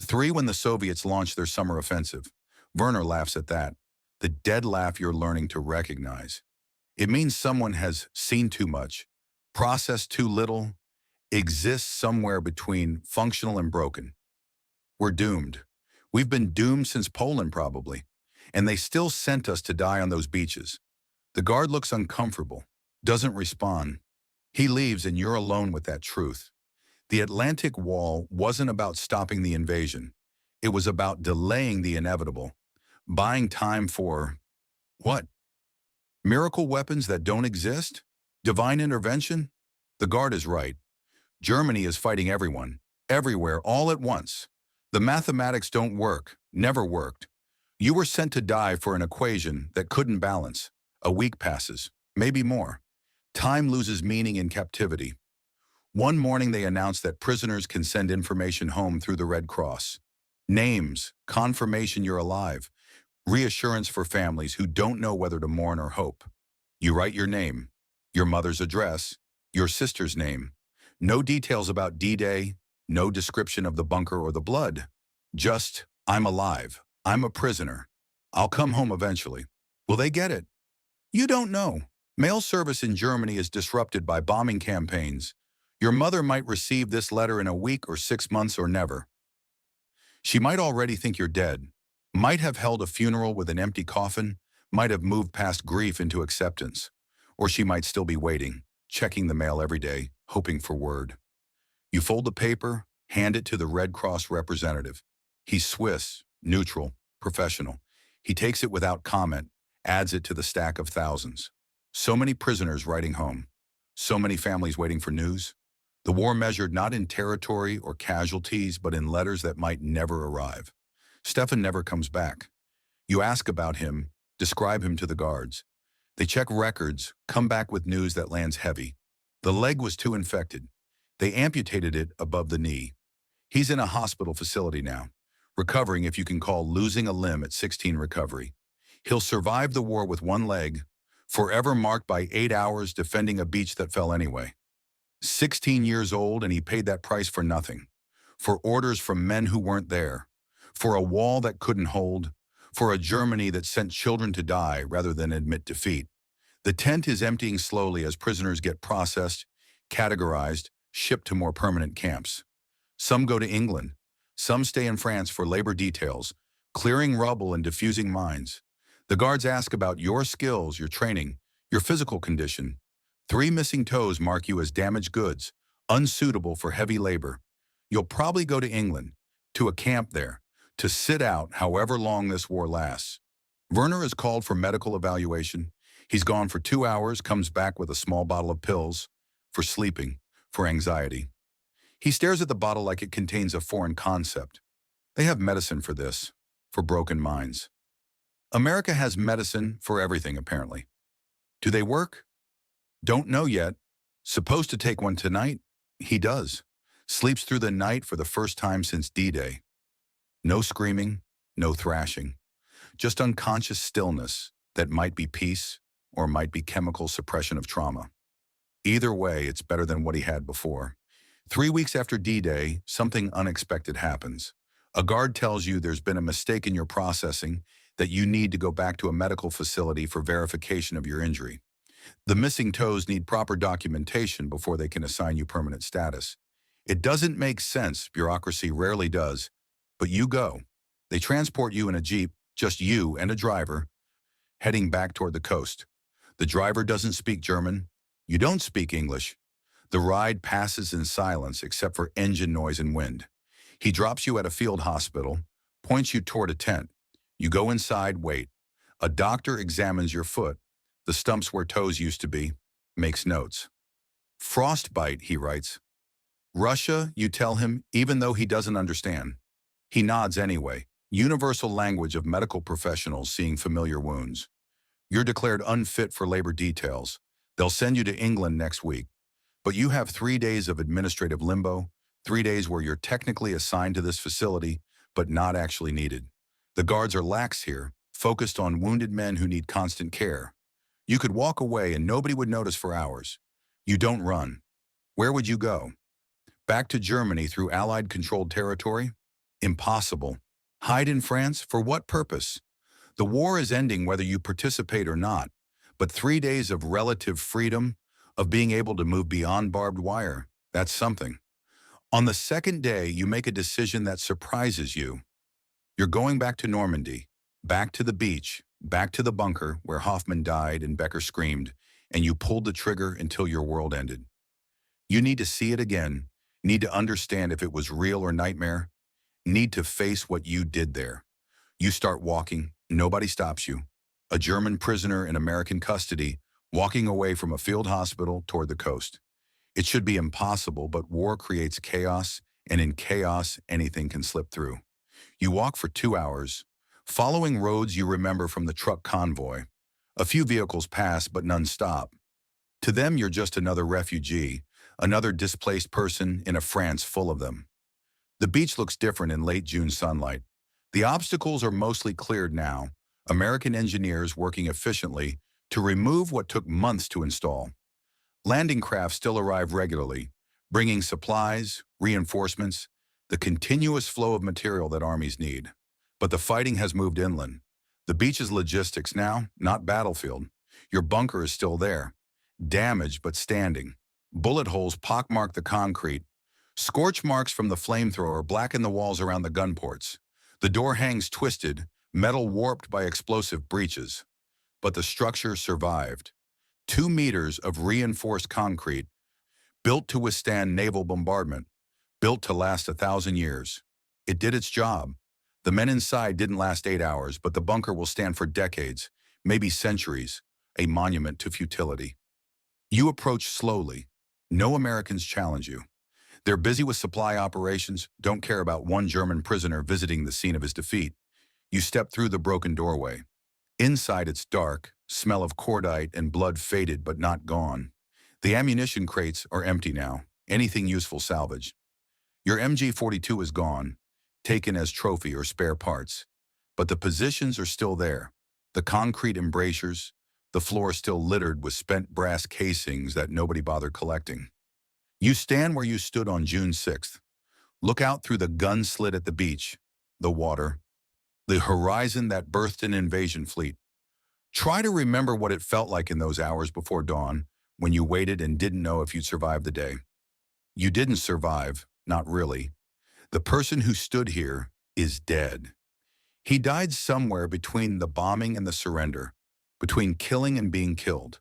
3 when the Soviets launched their summer offensive. Werner laughs at that, the dead laugh you're learning to recognize. It means someone has seen too much, processed too little, exists somewhere between functional and broken. We're doomed. We've been doomed since Poland probably, and they still sent us to die on those beaches. The guard looks uncomfortable, doesn't respond. He leaves and you're alone with that truth. The Atlantic Wall wasn't about stopping the invasion. It was about delaying the inevitable, buying time for, what? Miracle weapons that don't exist? Divine intervention? The guard is right. Germany is fighting everyone, everywhere, all at once. The mathematics don't work, never worked. You were sent to die for an equation that couldn't balance. A week passes, maybe more. Time loses meaning in captivity. One morning they announced that prisoners can send information home through the Red Cross. Names, confirmation you're alive, reassurance for families who don't know whether to mourn or hope. You write your name, your mother's address, your sister's name. No details about D-Day, no description of the bunker or the blood. Just, I'm alive, I'm a prisoner. I'll come home eventually. Will they get it? You don't know. Mail service in Germany is disrupted by bombing campaigns. Your mother might receive this letter in a week or 6 months or never. She might already think you're dead, might have held a funeral with an empty coffin, might have moved past grief into acceptance. Or she might still be waiting, checking the mail every day, hoping for word. You fold the paper, hand it to the Red Cross representative. He's Swiss, neutral, professional. He takes it without comment, adds it to the stack of thousands. So many prisoners writing home. So many families waiting for news. The war measured not in territory or casualties, but in letters that might never arrive. Stefan never comes back. You ask about him, describe him to the guards. They check records, come back with news that lands heavy. The leg was too infected. They amputated it above the knee. He's in a hospital facility now, recovering if you can call losing a limb at 16 recovery. He'll survive the war with one leg, forever marked by 8 hours defending a beach that fell anyway. 16 years old, and he paid that price for nothing. For orders from men who weren't there. For a wall that couldn't hold. For a Germany that sent children to die rather than admit defeat. The tent is emptying slowly as prisoners get processed, categorized, shipped to more permanent camps. Some go to England. Some stay in France for labor details, clearing rubble and diffusing mines. The guards ask about your skills, your training, your physical condition. 3 missing toes mark you as damaged goods, unsuitable for heavy labor. You'll probably go to England, to a camp there, to sit out however long this war lasts. Werner is called for medical evaluation. He's gone for 2 hours, comes back with a small bottle of pills for sleeping, for anxiety. He stares at the bottle like it contains a foreign concept. They have medicine for this, for broken minds. America has medicine for everything, apparently. Do they work? Don't know yet. Supposed to take one tonight? He does. Sleeps through the night for the first time since D-Day. No screaming, no thrashing. Just unconscious stillness that might be peace or might be chemical suppression of trauma. Either way, it's better than what he had before. 3 weeks after D-Day, something unexpected happens. A guard tells you there's been a mistake in your processing, that you need to go back to a medical facility for verification of your injury. The missing toes need proper documentation before they can assign you permanent status. It doesn't make sense, bureaucracy rarely does, but you go. They transport you in a jeep, just you and a driver, heading back toward the coast. The driver doesn't speak German. You don't speak English. The ride passes in silence except for engine noise and wind. He drops you at a field hospital, points you toward a tent. You go inside, wait. A doctor examines your foot, the stumps where toes used to be, makes notes. Frostbite, he writes. Russia, you tell him, even though he doesn't understand. He nods anyway, universal language of medical professionals seeing familiar wounds. You're declared unfit for labor details. They'll send you to England next week. But you have 3 days of administrative limbo, 3 days where you're technically assigned to this facility, but not actually needed. The guards are lax here, focused on wounded men who need constant care. You could walk away and nobody would notice for hours. You don't run. Where would you go? Back to Germany through Allied-controlled territory? Impossible. Hide in France? For what purpose? The war is ending whether you participate or not, but 3 days of relative freedom, of being able to move beyond barbed wire, that's something. On the second day, you make a decision that surprises you. You're going back to Normandy, back to the beach, back to the bunker where Hoffman died and Becker screamed, and you pulled the trigger until your world ended. You need to see it again, need to understand if it was real or nightmare, need to face what you did there. You start walking, nobody stops you. A German prisoner in American custody, walking away from a field hospital toward the coast. It should be impossible, but war creates chaos, and in chaos, anything can slip through. You walk for 2 hours, following roads you remember from the truck convoy. A few vehicles pass, but none stop. To them, you're just another refugee, another displaced person in a France full of them. The beach looks different in late June sunlight. The obstacles are mostly cleared now, American engineers working efficiently to remove what took months to install. Landing craft still arrive regularly, bringing supplies, reinforcements, the continuous flow of material that armies need. But the fighting has moved inland. The beach is logistics now, not battlefield. Your bunker is still there, damaged but standing. Bullet holes pockmark the concrete. Scorch marks from the flamethrower blacken the walls around the gun ports. The door hangs twisted, metal warped by explosive breaches. But the structure survived. 2 meters of reinforced concrete, built to withstand naval bombardment, built to last 1,000 years. It did its job. The men inside didn't last 8 hours, but the bunker will stand for decades, maybe centuries, a monument to futility. You approach slowly. No Americans challenge you. They're busy with supply operations, don't care about one German prisoner visiting the scene of his defeat. You step through the broken doorway. Inside it's dark, smell of cordite and blood faded but not gone. The ammunition crates are empty now, anything useful salvaged. Your MG-42 is gone, taken as trophy or spare parts. But the positions are still there. The concrete embrasures, the floor still littered with spent brass casings that nobody bothered collecting. You stand where you stood on June 6th. Look out through the gun slit at the beach, the water, the horizon that birthed an invasion fleet. Try to remember what it felt like in those hours before dawn when you waited and didn't know if you'd survive the day. You didn't survive, not really. The person who stood here is dead. He died somewhere between the bombing and the surrender, between killing and being killed,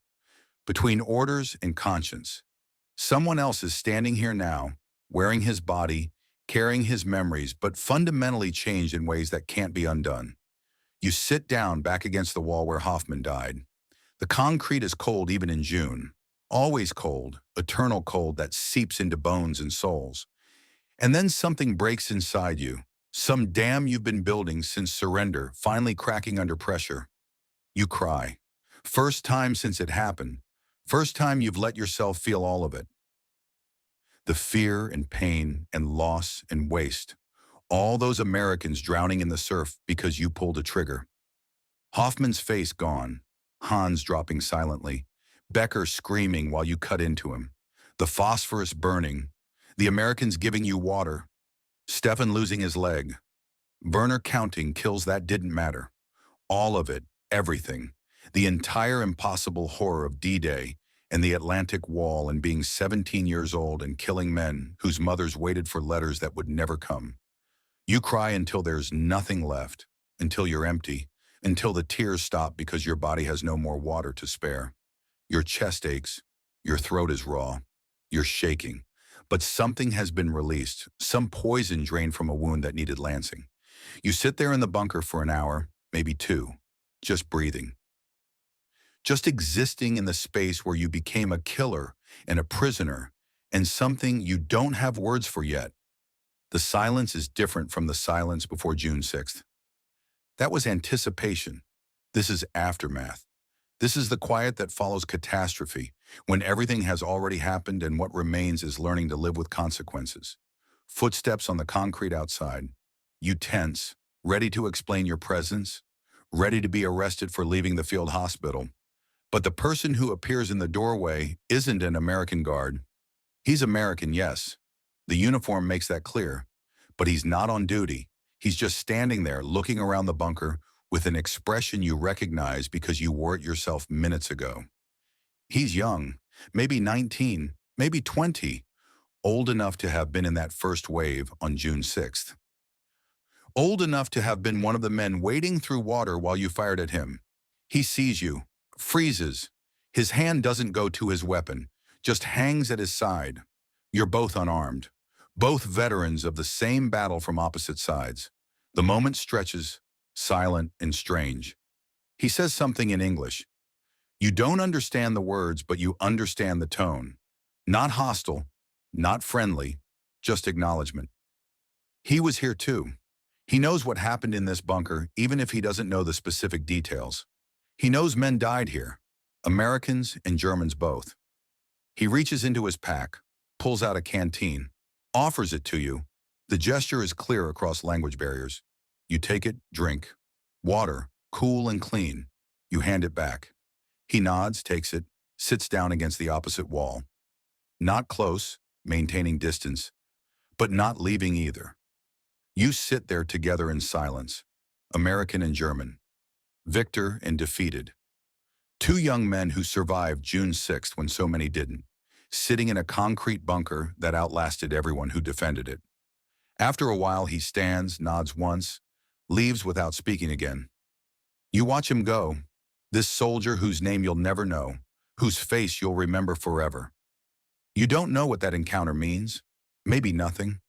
between orders and conscience. Someone else is standing here now, wearing his body, carrying his memories, but fundamentally changed in ways that can't be undone. You sit down back against the wall where Hoffman died. The concrete is cold even in June. Always cold, eternal cold that seeps into bones and souls. And then something breaks inside you. Some dam you've been building since surrender, finally cracking under pressure. You cry. First time since it happened. First time you've let yourself feel all of it. The fear and pain and loss and waste. All those Americans drowning in the surf because you pulled a trigger. Hoffman's face gone. Hans dropping silently. Becker screaming while you cut into him. The phosphorus burning. The Americans giving you water. Stefan losing his leg. Werner counting kills that didn't matter. All of it, everything. The entire impossible horror of D-Day and the Atlantic Wall and being 17 years old and killing men whose mothers waited for letters that would never come. You cry until there's nothing left, until you're empty, until the tears stop because your body has no more water to spare. Your chest aches, your throat is raw, you're shaking. But something has been released, some poison drained from a wound that needed lancing. You sit there in the bunker for an hour, maybe two, just breathing. Just existing in the space where you became a killer and a prisoner and something you don't have words for yet. The silence is different from the silence before June 6th. That was anticipation. This is aftermath. This is the quiet that follows catastrophe, when everything has already happened and what remains is learning to live with consequences. Footsteps on the concrete outside. You tense, ready to explain your presence, ready to be arrested for leaving the field hospital. But the person who appears in the doorway isn't an American guard. He's American, yes. The uniform makes that clear. But he's not on duty. He's just standing there looking around the bunker with an expression you recognize because you wore it yourself minutes ago. He's young, maybe 19, maybe 20, old enough to have been in that first wave on June 6th. Old enough to have been one of the men wading through water while you fired at him. He sees you, freezes. His hand doesn't go to his weapon, just hangs at his side. You're both unarmed, both veterans of the same battle from opposite sides. The moment stretches, silent and strange. He says something in English. You don't understand the words, but you understand the tone. Not hostile, not friendly, just acknowledgement. He was here too. He knows what happened in this bunker, even if he doesn't know the specific details. He knows men died here, Americans and Germans both. He reaches into his pack, pulls out a canteen, offers it to you. The gesture is clear across language barriers. You take it, drink. Water, cool and clean. You hand it back. He nods, takes it, sits down against the opposite wall. Not close, maintaining distance, but not leaving either. You sit there together in silence, American and German, victor and defeated. Two young men who survived June 6th when so many didn't, sitting in a concrete bunker that outlasted everyone who defended it. After a while, he stands, nods once, leaves without speaking again. You watch him go, this soldier whose name you'll never know, whose face you'll remember forever. You don't know what that encounter means. Maybe nothing.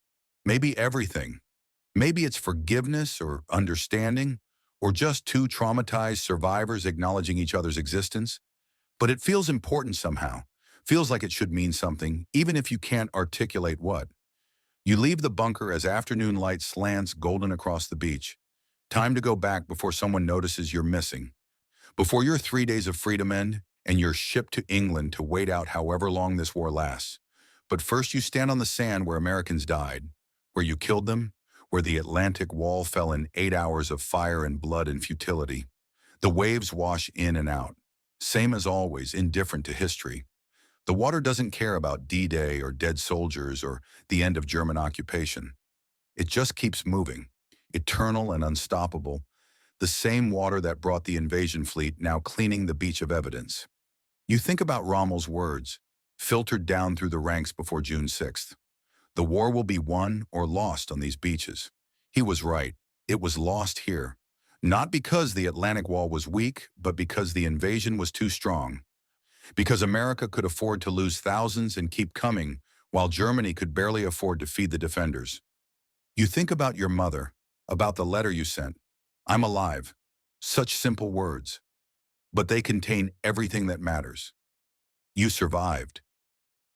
Maybe everything. Maybe it's forgiveness or understanding, or just two traumatized survivors acknowledging each other's existence. But it feels important somehow. Feels like it should mean something, even if you can't articulate what. You leave the bunker as afternoon light slants golden across the beach. Time to go back before someone notices you're missing. Before your 3 days of freedom end, and you're shipped to England to wait out however long this war lasts. But first you stand on the sand where Americans died, where you killed them, where the Atlantic Wall fell in 8 hours of fire and blood and futility. The waves wash in and out. Same as always, indifferent to history. The water doesn't care about D-Day or dead soldiers or the end of German occupation. It just keeps moving, eternal and unstoppable, the same water that brought the invasion fleet now cleaning the beach of evidence. You think about Rommel's words, filtered down through the ranks before June 6th. The war will be won or lost on these beaches. He was right. It was lost here. Not because the Atlantic Wall was weak, but because the invasion was too strong. Because America could afford to lose thousands and keep coming, while Germany could barely afford to feed the defenders. You think about your mother, about the letter you sent. I'm alive. Such simple words. But they contain everything that matters. You survived.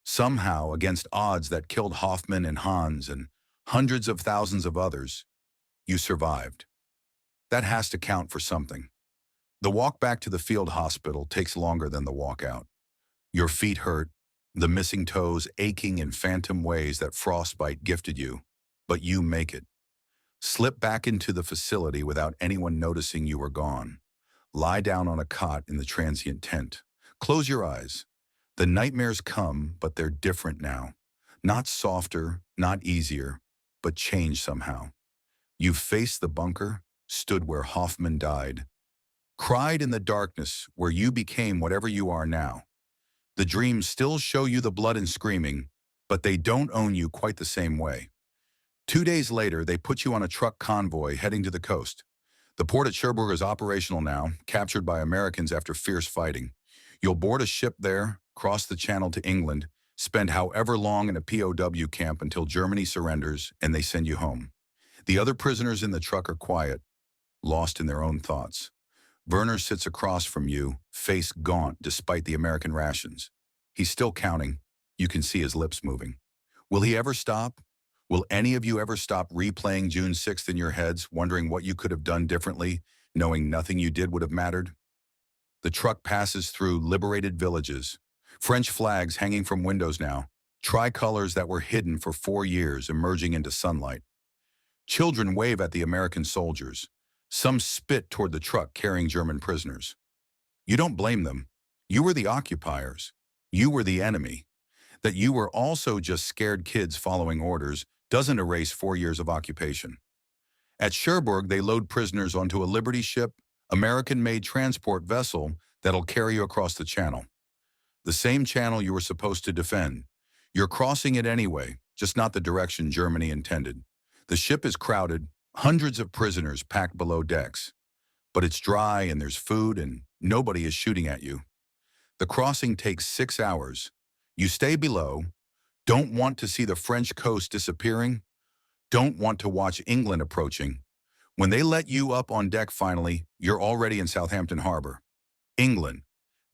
Somehow, against odds that killed Hoffman and Hans and hundreds of thousands of others, you survived. That has to count for something. The walk back to the field hospital takes longer than the walk out. Your feet hurt, the missing toes aching in phantom ways that frostbite gifted you, but you make it. Slip back into the facility without anyone noticing you were gone. Lie down on a cot in the transient tent. Close your eyes. The nightmares come, but they're different now. Not softer, not easier, but changed somehow. You faced the bunker, stood where Hoffman died. Cried in the darkness where you became whatever you are now. The dreams still show you the blood and screaming, but they don't own you quite the same way. 2 days later, they put you on a truck convoy heading to the coast. The port at Cherbourg is operational now, captured by Americans after fierce fighting. You'll board a ship there, cross the channel to England, spend however long in a POW camp until Germany surrenders and they send you home. The other prisoners in the truck are quiet, lost in their own thoughts. Werner sits across from you, face gaunt despite the American rations. He's still counting. You can see his lips moving. Will he ever stop? Will any of you ever stop replaying June 6th in your heads, wondering what you could have done differently, knowing nothing you did would have mattered? The truck passes through liberated villages, French flags hanging from windows now, tricolors that were hidden for 4 years emerging into sunlight. Children wave at the American soldiers. Some spit toward the truck carrying German prisoners. You don't blame them. You were the occupiers. You were the enemy. That you were also just scared kids following orders doesn't erase 4 years of occupation. At Cherbourg, they load prisoners onto a Liberty ship, American-made transport vessel that'll carry you across the channel. The same channel you were supposed to defend. You're crossing it anyway, just not the direction Germany intended. The ship is crowded, hundreds of prisoners packed below decks. But it's dry and there's food and nobody is shooting at you. The crossing takes 6 hours. You stay below, don't want to see the French coast disappearing, don't want to watch England approaching. When they let you up on deck finally, you're already in Southampton Harbor. England,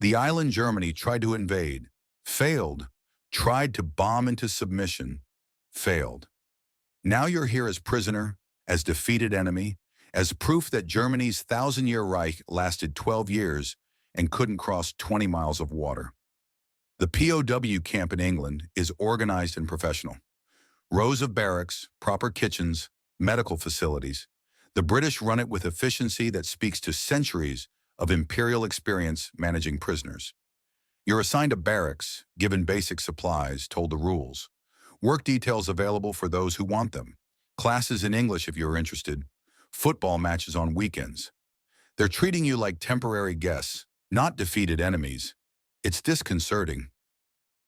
the island Germany tried to invade, failed, tried to bomb into submission, failed. Now you're here as prisoner, as defeated enemy, as proof that Germany's 1,000-year Reich lasted 12 years and couldn't cross 20 miles of water. The POW camp in England is organized and professional. Rows of barracks, proper kitchens, medical facilities. The British run it with efficiency that speaks to centuries of imperial experience managing prisoners. You're assigned a barracks, given basic supplies, told the rules. Work details available for those who want them. Classes in English if you're interested. Football matches on weekends. They're treating you like temporary guests, not defeated enemies. It's disconcerting.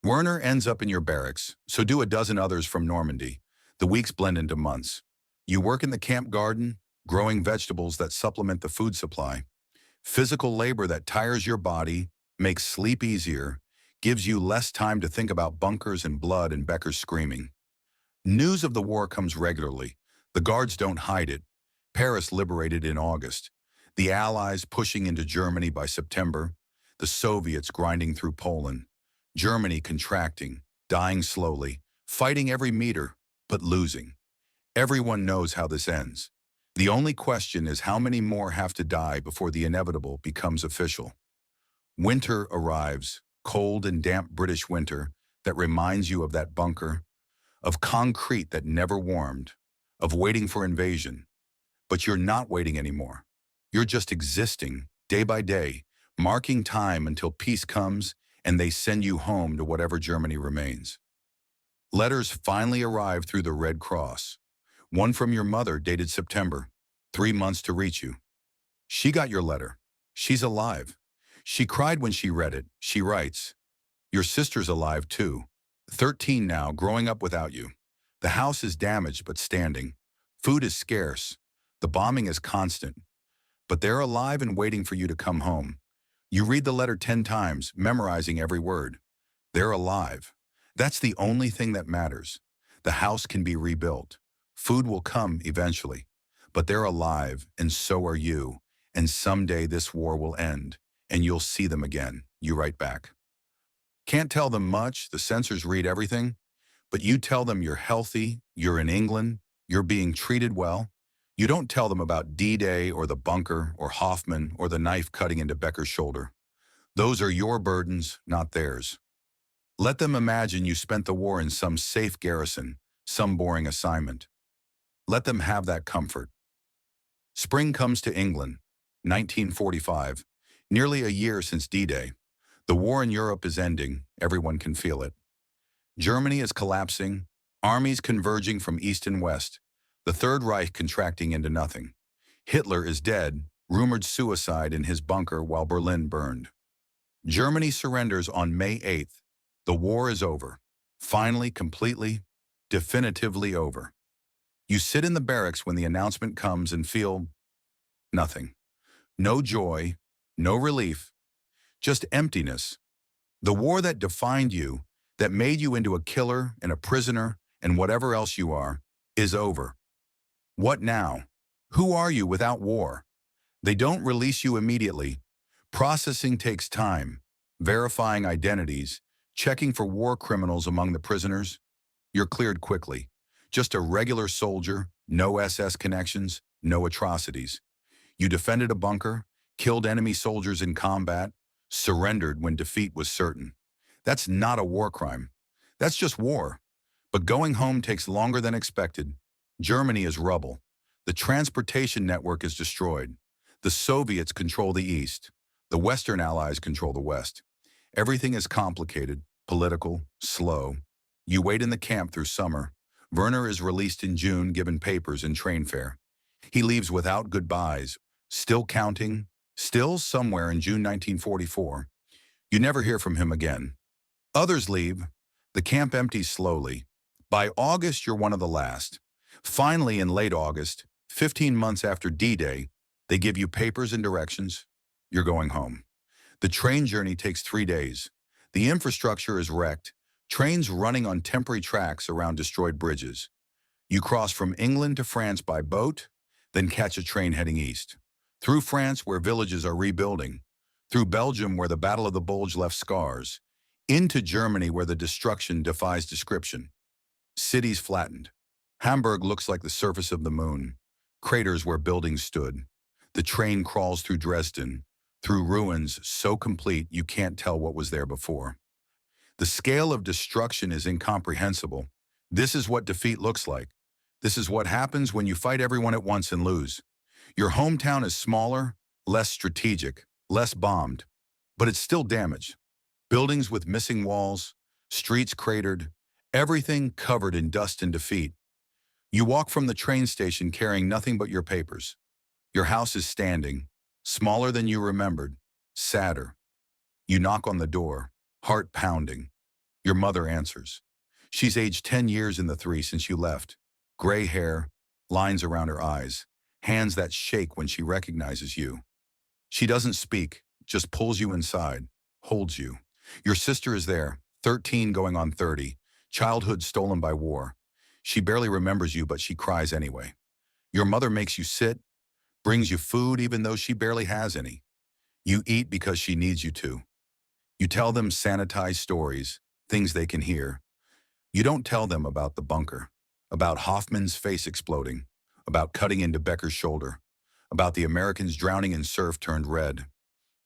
Werner ends up in your barracks, so do a dozen others from Normandy. The weeks blend into months. You work in the camp garden, growing vegetables that supplement the food supply. Physical labor that tires your body, makes sleep easier, gives you less time to think about bunkers and blood and Becker's screaming. News of the war comes regularly. The guards don't hide it. Paris liberated in August. The Allies pushing into Germany by September. The Soviets grinding through Poland. Germany contracting, dying slowly, fighting every meter, but losing. Everyone knows how this ends. The only question is how many more have to die before the inevitable becomes official. Winter arrives, cold and damp British winter that reminds you of that bunker, of concrete that never warmed, of waiting for invasion. But you're not waiting anymore. You're just existing, day by day, marking time until peace comes and they send you home to whatever Germany remains. Letters finally arrive through the Red Cross. One from your mother dated September, 3 months to reach you. She got your letter. She's alive. She cried when she read it. She writes, "Your sister's alive too. 13 now, growing up without you. The house is damaged but standing. Food is scarce. The bombing is constant. But they're alive and waiting for you to come home." You read the letter 10 times, memorizing every word. They're alive. That's the only thing that matters. The house can be rebuilt. Food will come eventually. But they're alive, and so are you. And someday this war will end, and you'll see them again. You write back. Can't tell them much, the censors read everything, but you tell them you're healthy, you're in England, you're being treated well. You don't tell them about D-Day or the bunker or Hoffman or the knife cutting into Becker's shoulder. Those are your burdens, not theirs. Let them imagine you spent the war in some safe garrison, some boring assignment. Let them have that comfort. Spring comes to England, 1945, nearly a year since D-Day. The war in Europe is ending, everyone can feel it. Germany is collapsing, armies converging from east and west, the Third Reich contracting into nothing. Hitler is dead, rumored suicide in his bunker while Berlin burned. Germany surrenders on May 8th. The war is over. Finally, completely, definitively over. You sit in the barracks when the announcement comes and feel nothing. No joy, no relief, just emptiness. The war that defined you, that made you into a killer and a prisoner and whatever else you are, is over. What now? Who are you without war? They don't release you immediately. Processing takes time, verifying identities, checking for war criminals among the prisoners. You're cleared quickly. Just a regular soldier, no SS connections, no atrocities. You defended a bunker, killed enemy soldiers in combat, surrendered when defeat was certain. That's not a war crime. That's just war. But going home takes longer than expected. Germany is rubble. The transportation network is destroyed. The Soviets control the East. The Western Allies control the West. Everything is complicated, political, slow. You wait in the camp through summer. Werner is released in June, given papers and train fare. He leaves without goodbyes, still counting, still somewhere in June 1944. You never hear from him again. Others leave. The camp empties slowly. By August, you're one of the last. Finally, in late August, 15 months after D-Day, they give you papers and directions. You're going home. The train journey takes 3 days. The infrastructure is wrecked, trains running on temporary tracks around destroyed bridges. You cross from England to France by boat, then catch a train heading east. Through France, where villages are rebuilding. Through Belgium, where the Battle of the Bulge left scars. Into Germany, where the destruction defies description. Cities flattened. Hamburg looks like the surface of the moon. Craters where buildings stood. The train crawls through Dresden, through ruins so complete you can't tell what was there before. The scale of destruction is incomprehensible. This is what defeat looks like. This is what happens when you fight everyone at once and lose. Your hometown is smaller, less strategic, less bombed, but it's still damaged. Buildings with missing walls, streets cratered, everything covered in dust and defeat. You walk from the train station carrying nothing but your papers. Your house is standing, smaller than you remembered, sadder. You knock on the door, heart pounding. Your mother answers. She's aged 10 years in the 3 since you left. Gray hair, lines around her eyes, hands that shake when she recognizes you. She doesn't speak, just pulls you inside, holds you. Your sister is there, 13 going on 30, childhood stolen by war. She barely remembers you, but she cries anyway. Your mother makes you sit, brings you food even though she barely has any. You eat because she needs you to. You tell them sanitized stories, things they can hear. You don't tell them about the bunker, about Hoffman's face exploding, about cutting into Becker's shoulder, about the Americans drowning in surf turned red.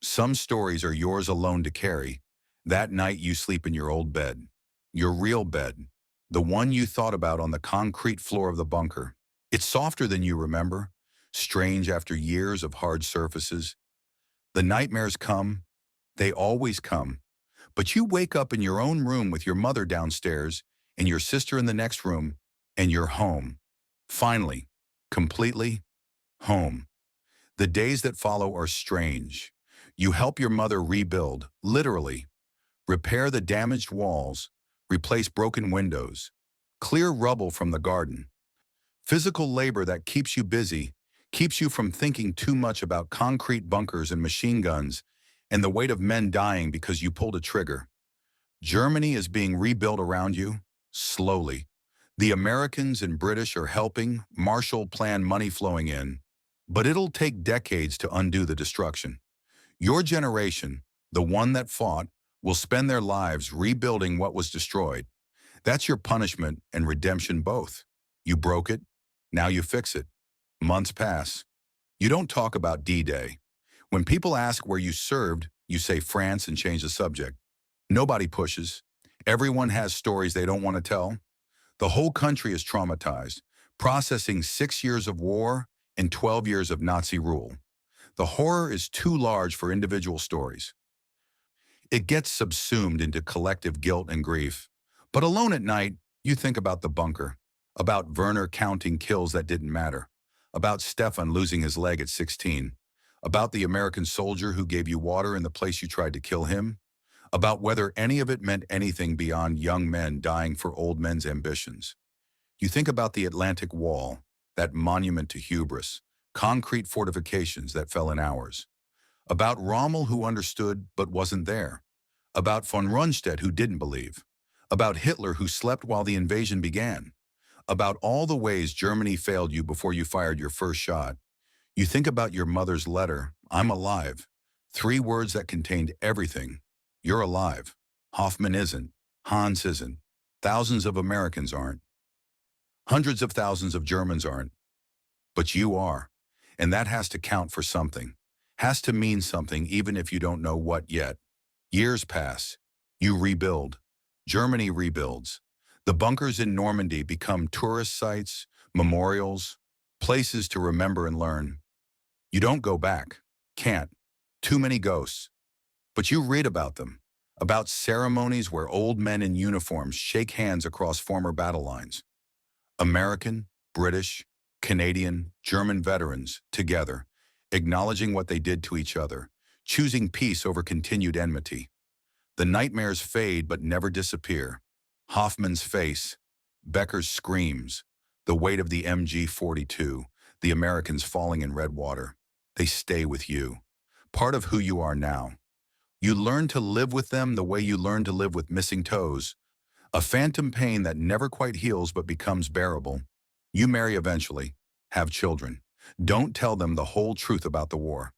Some stories are yours alone to carry. That night you sleep in your old bed, your real bed, the one you thought about on the concrete floor of the bunker. It's softer than you remember, strange after years of hard surfaces. The nightmares come, they always come. But you wake up in your own room with your mother downstairs and your sister in the next room, and you're home. Finally, completely home. The days that follow are strange. You help your mother rebuild, literally, repair the damaged walls, replace broken windows, clear rubble from the garden. Physical labor that keeps you busy, keeps you from thinking too much about concrete bunkers and machine guns and the weight of men dying because you pulled a trigger. Germany is being rebuilt around you, slowly. The Americans and British are helping, Marshall Plan money flowing in, but it'll take decades to undo the destruction. Your generation, the one that fought, will spend their lives rebuilding what was destroyed. That's your punishment and redemption both. You broke it, now you fix it. Months pass. You don't talk about D-Day. When people ask where you served, you say France and change the subject. Nobody pushes. Everyone has stories they don't want to tell. The whole country is traumatized, processing 6 years of war and 12 years of Nazi rule. The horror is too large for individual stories. It gets subsumed into collective guilt and grief. But alone at night, you think about the bunker, about Werner counting kills that didn't matter, about Stefan losing his leg at 16, about the American soldier who gave you water in the place you tried to kill him, about whether any of it meant anything beyond young men dying for old men's ambitions. You think about the Atlantic Wall, that monument to hubris, concrete fortifications that fell in hours, about Rommel who understood but wasn't there, about von Rundstedt who didn't believe, about Hitler who slept while the invasion began, about all the ways Germany failed you before you fired your first shot. You think about your mother's letter, "I'm alive," 3 words that contained everything. You're alive. Hoffman isn't. Hans isn't. Thousands of Americans aren't. Hundreds of thousands of Germans aren't. But you are. And that has to count for something. Has to mean something even if you don't know what yet. Years pass. You rebuild. Germany rebuilds. The bunkers in Normandy become tourist sites, memorials, places to remember and learn. You don't go back. Can't. Too many ghosts. But you read about them, about ceremonies where old men in uniforms shake hands across former battle lines. American, British, Canadian, German veterans, together, acknowledging what they did to each other, choosing peace over continued enmity. The nightmares fade but never disappear. Hoffman's face, Becker's screams, the weight of the MG-42, the Americans falling in red water. They stay with you, part of who you are now. You learn to live with them the way you learn to live with missing toes, a phantom pain that never quite heals but becomes bearable. You marry eventually, have children. Don't tell them the whole truth about the war.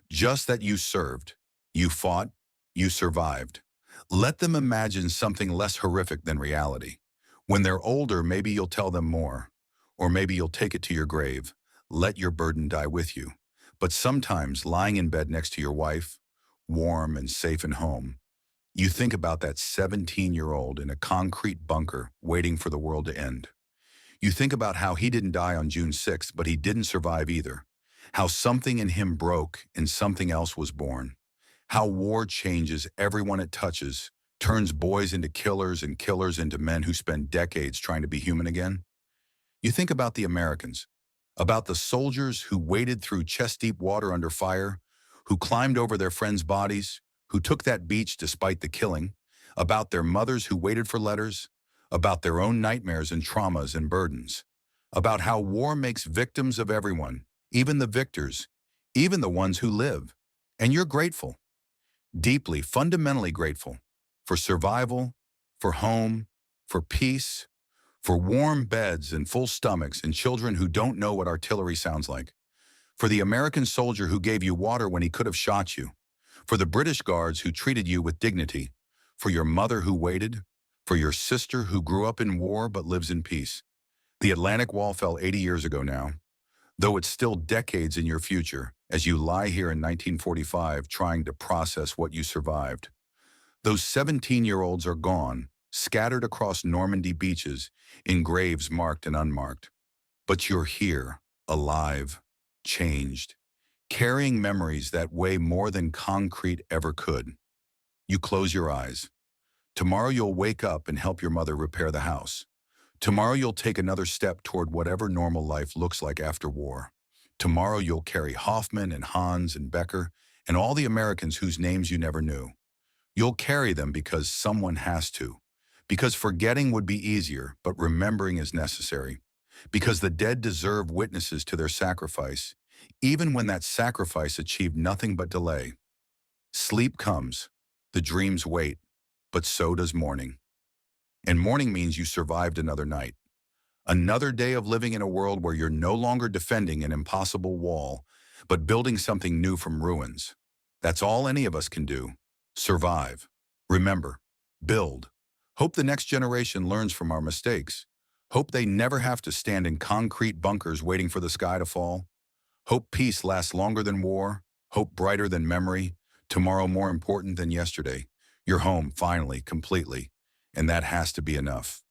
Just that you served, you fought, you survived. Let them imagine something less horrific than reality. When they're older, maybe you'll tell them more. Or maybe you'll take it to your grave. Let your burden die with you. But sometimes, lying in bed next to your wife, warm and safe and home, you think about that 17-year-old in a concrete bunker waiting for the world to end. You think about how he didn't die on June 6th, but he didn't survive either. How something in him broke and something else was born. How war changes everyone it touches, turns boys into killers and killers into men who spend decades trying to be human again. You think about the Americans, about the soldiers who waded through chest-deep water under fire, who climbed over their friends' bodies, who took that beach despite the killing, about their mothers who waited for letters, about their own nightmares and traumas and burdens, about how war makes victims of everyone, even the victors, even the ones who live. And you're grateful, deeply, fundamentally grateful, for survival, for home, for peace, for warm beds and full stomachs and children who don't know what artillery sounds like, for the American soldier who gave you water when he could have shot you, for the British guards who treated you with dignity, for your mother who waited, for your sister who grew up in war but lives in peace. The Atlantic Wall fell 80 years ago now, though it's still decades in your future as you lie here in 1945 trying to process what you survived. Those 17-year-olds are gone, scattered across Normandy beaches, in graves marked and unmarked. But you're here, alive, changed, carrying memories that weigh more than concrete ever could. You close your eyes. Tomorrow you'll wake up and help your mother repair the house. Tomorrow you'll take another step toward whatever normal life looks like after war. Tomorrow you'll carry Hoffman and Hans and Becker and all the Americans whose names you never knew. You'll carry them because someone has to. Because forgetting would be easier, but remembering is necessary. Because the dead deserve witnesses to their sacrifice, even when that sacrifice achieved nothing but delay. Sleep comes, the dreams wait, but so does mourning. And mourning means you survived another night. Another day of living in a world where you're no longer defending an impossible wall, but building something new from ruins. That's all any of us can do. Survive. Remember. Build. Hope the next generation learns from our mistakes. Hope they never have to stand in concrete bunkers waiting for the sky to fall. Hope peace lasts longer than war. Hope brighter than memory. Tomorrow more important than yesterday. You're home, finally, completely. And that has to be enough.